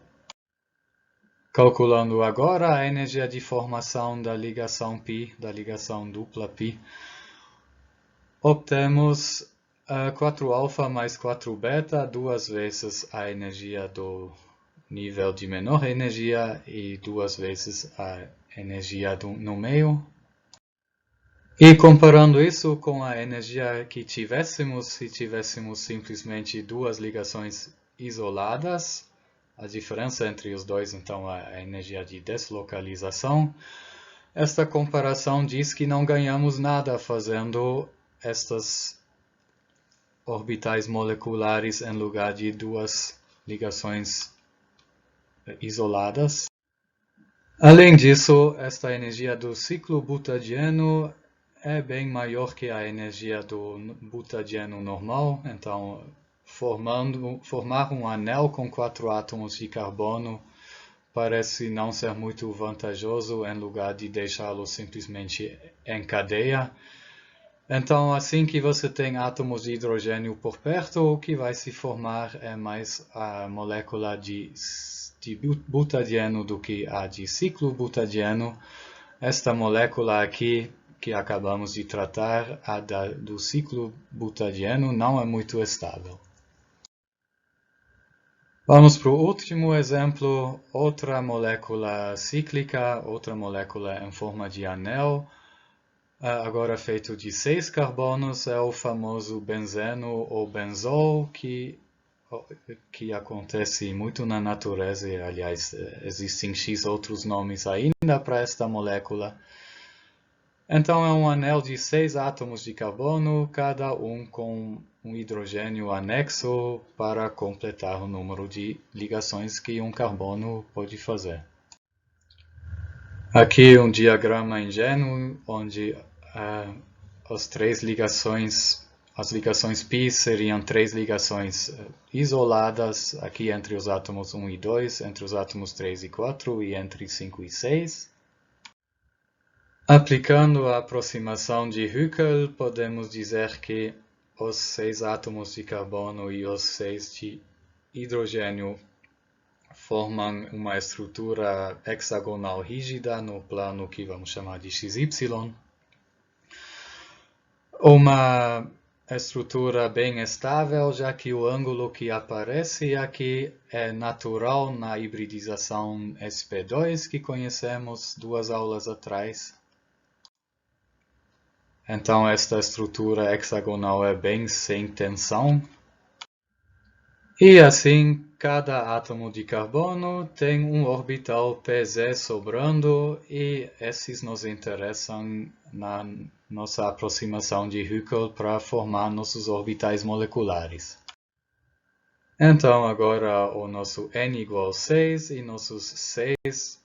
Calculando agora a energia de formação da ligação π, da ligação dupla π, obtemos 4α mais 4β, 2 vezes a energia do nível de menor energia e 2 vezes a energia no meio. E comparando isso com a energia que tivéssemos se tivéssemos simplesmente 2 ligações isoladas, a diferença entre os dois, então, é a energia de deslocalização. Esta comparação diz que não ganhamos nada fazendo estas orbitais moleculares em lugar de 2 ligações isoladas. Além disso, esta energia do ciclo butadieno é bem maior que a energia do butadieno normal, então formar um anel com 4 átomos de carbono parece não ser muito vantajoso em lugar de deixá-lo simplesmente em cadeia. Então, assim que você tem átomos de hidrogênio por perto, o que vai se formar é mais a molécula de butadieno do que a de ciclobutadieno. Esta molécula aqui que acabamos de tratar, a do ciclobutadieno, não é muito estável. Vamos para o último exemplo, outra molécula cíclica, outra molécula em forma de anel, agora feito de 6 carbonos, é o famoso benzeno ou benzol, que acontece muito na natureza, e, aliás, existem X outros nomes ainda para esta molécula. Então é um anel de 6 átomos de carbono, cada um com um hidrogênio anexo para completar o número de ligações que um carbono pode fazer. Aqui um diagrama ingênuo, onde as ligações π seriam 3 ligações isoladas, aqui entre os átomos 1 e 2, entre os átomos 3 e 4 e entre 5 e 6. Aplicando a aproximação de Huckel, podemos dizer que os 6 átomos de carbono e os 6 de hidrogênio formam uma estrutura hexagonal rígida no plano que vamos chamar de XY. Uma estrutura bem estável, já que o ângulo que aparece aqui é natural na hibridização sp2 que conhecemos 2 aulas atrás. Então esta estrutura hexagonal é bem sem tensão. E assim, cada átomo de carbono tem um orbital pz sobrando, e esses nos interessam na nossa aproximação de Huckel para formar nossos orbitais moleculares. Então agora o nosso n igual 6 e nossos 6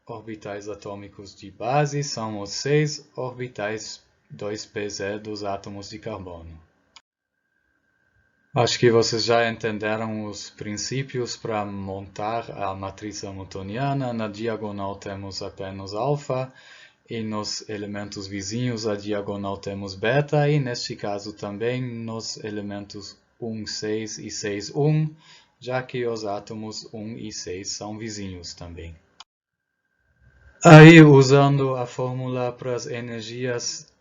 orbitais atômicos de base são os 6 orbitais 2pz dos átomos de carbono. Acho que vocês já entenderam os princípios para montar a matriz hamiltoniana. Na diagonal temos apenas alfa, e nos elementos vizinhos a diagonal temos beta, e neste caso também nos elementos 1, 6 e 6, 1, já que os átomos 1 e 6 são vizinhos também. Aí, usando a fórmula para as energias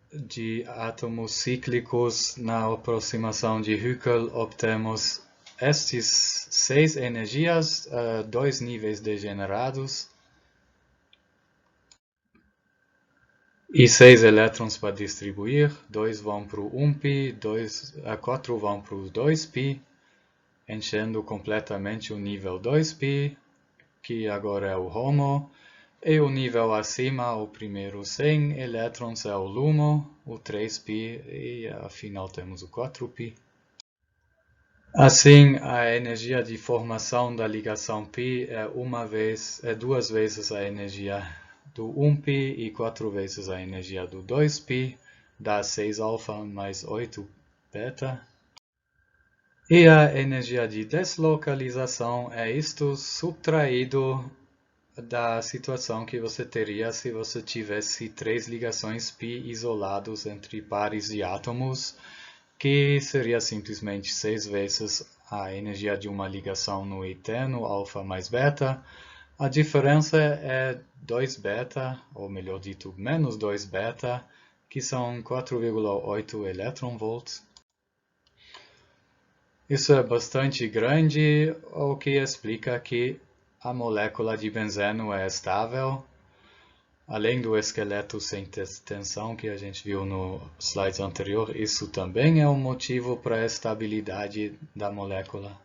de átomos cíclicos na aproximação de Huckel, obtemos estes 6 energias, 2 níveis degenerados e 6 elétrons para distribuir. 2 vão para o 1π, 4 vão para o 2π, enchendo completamente o nível 2π, que agora é o HOMO. E o nível acima, o primeiro 100 elétrons, é o LUMO, o 3π, e afinal temos o 4π. Assim, a energia de formação da ligação π é 2 vezes a energia do 1π e 4 vezes a energia do 2π, dá 6 alfa mais 8 beta. E a energia de deslocalização é isto subtraído da situação que você teria se você tivesse 3 ligações π isolados entre pares de átomos, que seria simplesmente 6 vezes a energia de uma ligação no eterno, alfa mais beta. A diferença é 2 beta, ou melhor dito, menos 2 beta, que são 4,8 elétron-volts. Isso é bastante grande, o que explica que a molécula de benzeno é estável, além do esqueleto sem tensão que a gente viu no slide anterior. Isso também é um motivo para a estabilidade da molécula.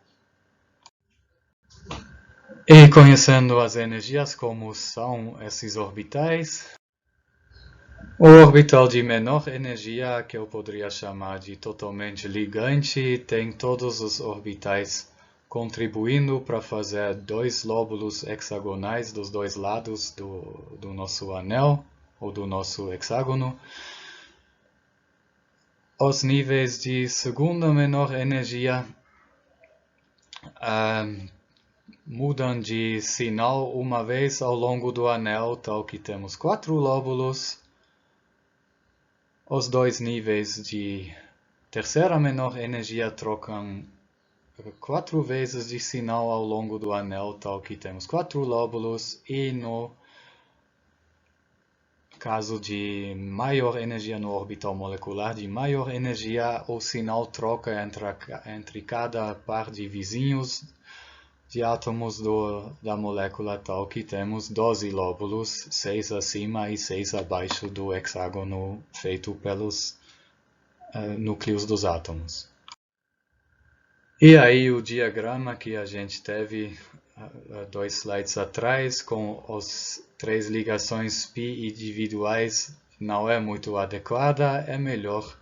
E conhecendo as energias, como são esses orbitais, o orbital de menor energia, que eu poderia chamar de totalmente ligante, tem todos os orbitais contribuindo para fazer 2 lóbulos hexagonais dos 2 lados do nosso anel, ou do nosso hexágono. Os níveis de segunda menor energia mudam de sinal uma vez ao longo do anel, tal que temos 4 lóbulos. Os dois níveis de terceira menor energia trocam 4 vezes de sinal ao longo do anel, tal que temos 4 lóbulos, e no caso de maior energia no orbital molecular, de maior energia, o sinal troca entre cada par de vizinhos de átomos da molécula, tal que temos 12 lóbulos, 6 acima e 6 abaixo do hexágono feito pelos núcleos dos átomos. E aí o diagrama que a gente teve 2 slides atrás, com as 3 ligações π individuais, não é muito adequada. É melhor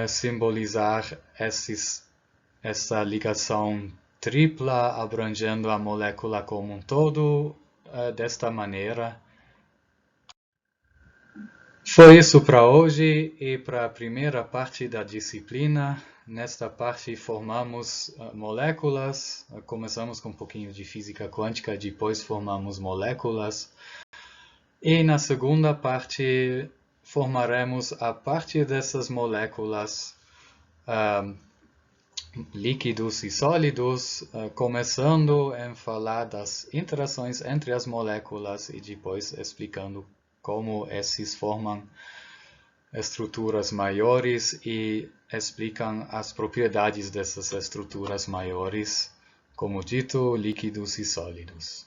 simbolizar essa ligação tripla abrangendo a molécula como um todo desta maneira. Foi isso para hoje e para a primeira parte da disciplina. Nesta parte formamos moléculas, começamos com um pouquinho de física quântica, depois formamos moléculas. E na segunda parte formaremos, a partir dessas moléculas, líquidos e sólidos, começando a falar das interações entre as moléculas e depois explicando como esses formam estruturas maiores e explicam as propriedades dessas estruturas maiores, como dito, líquidos e sólidos.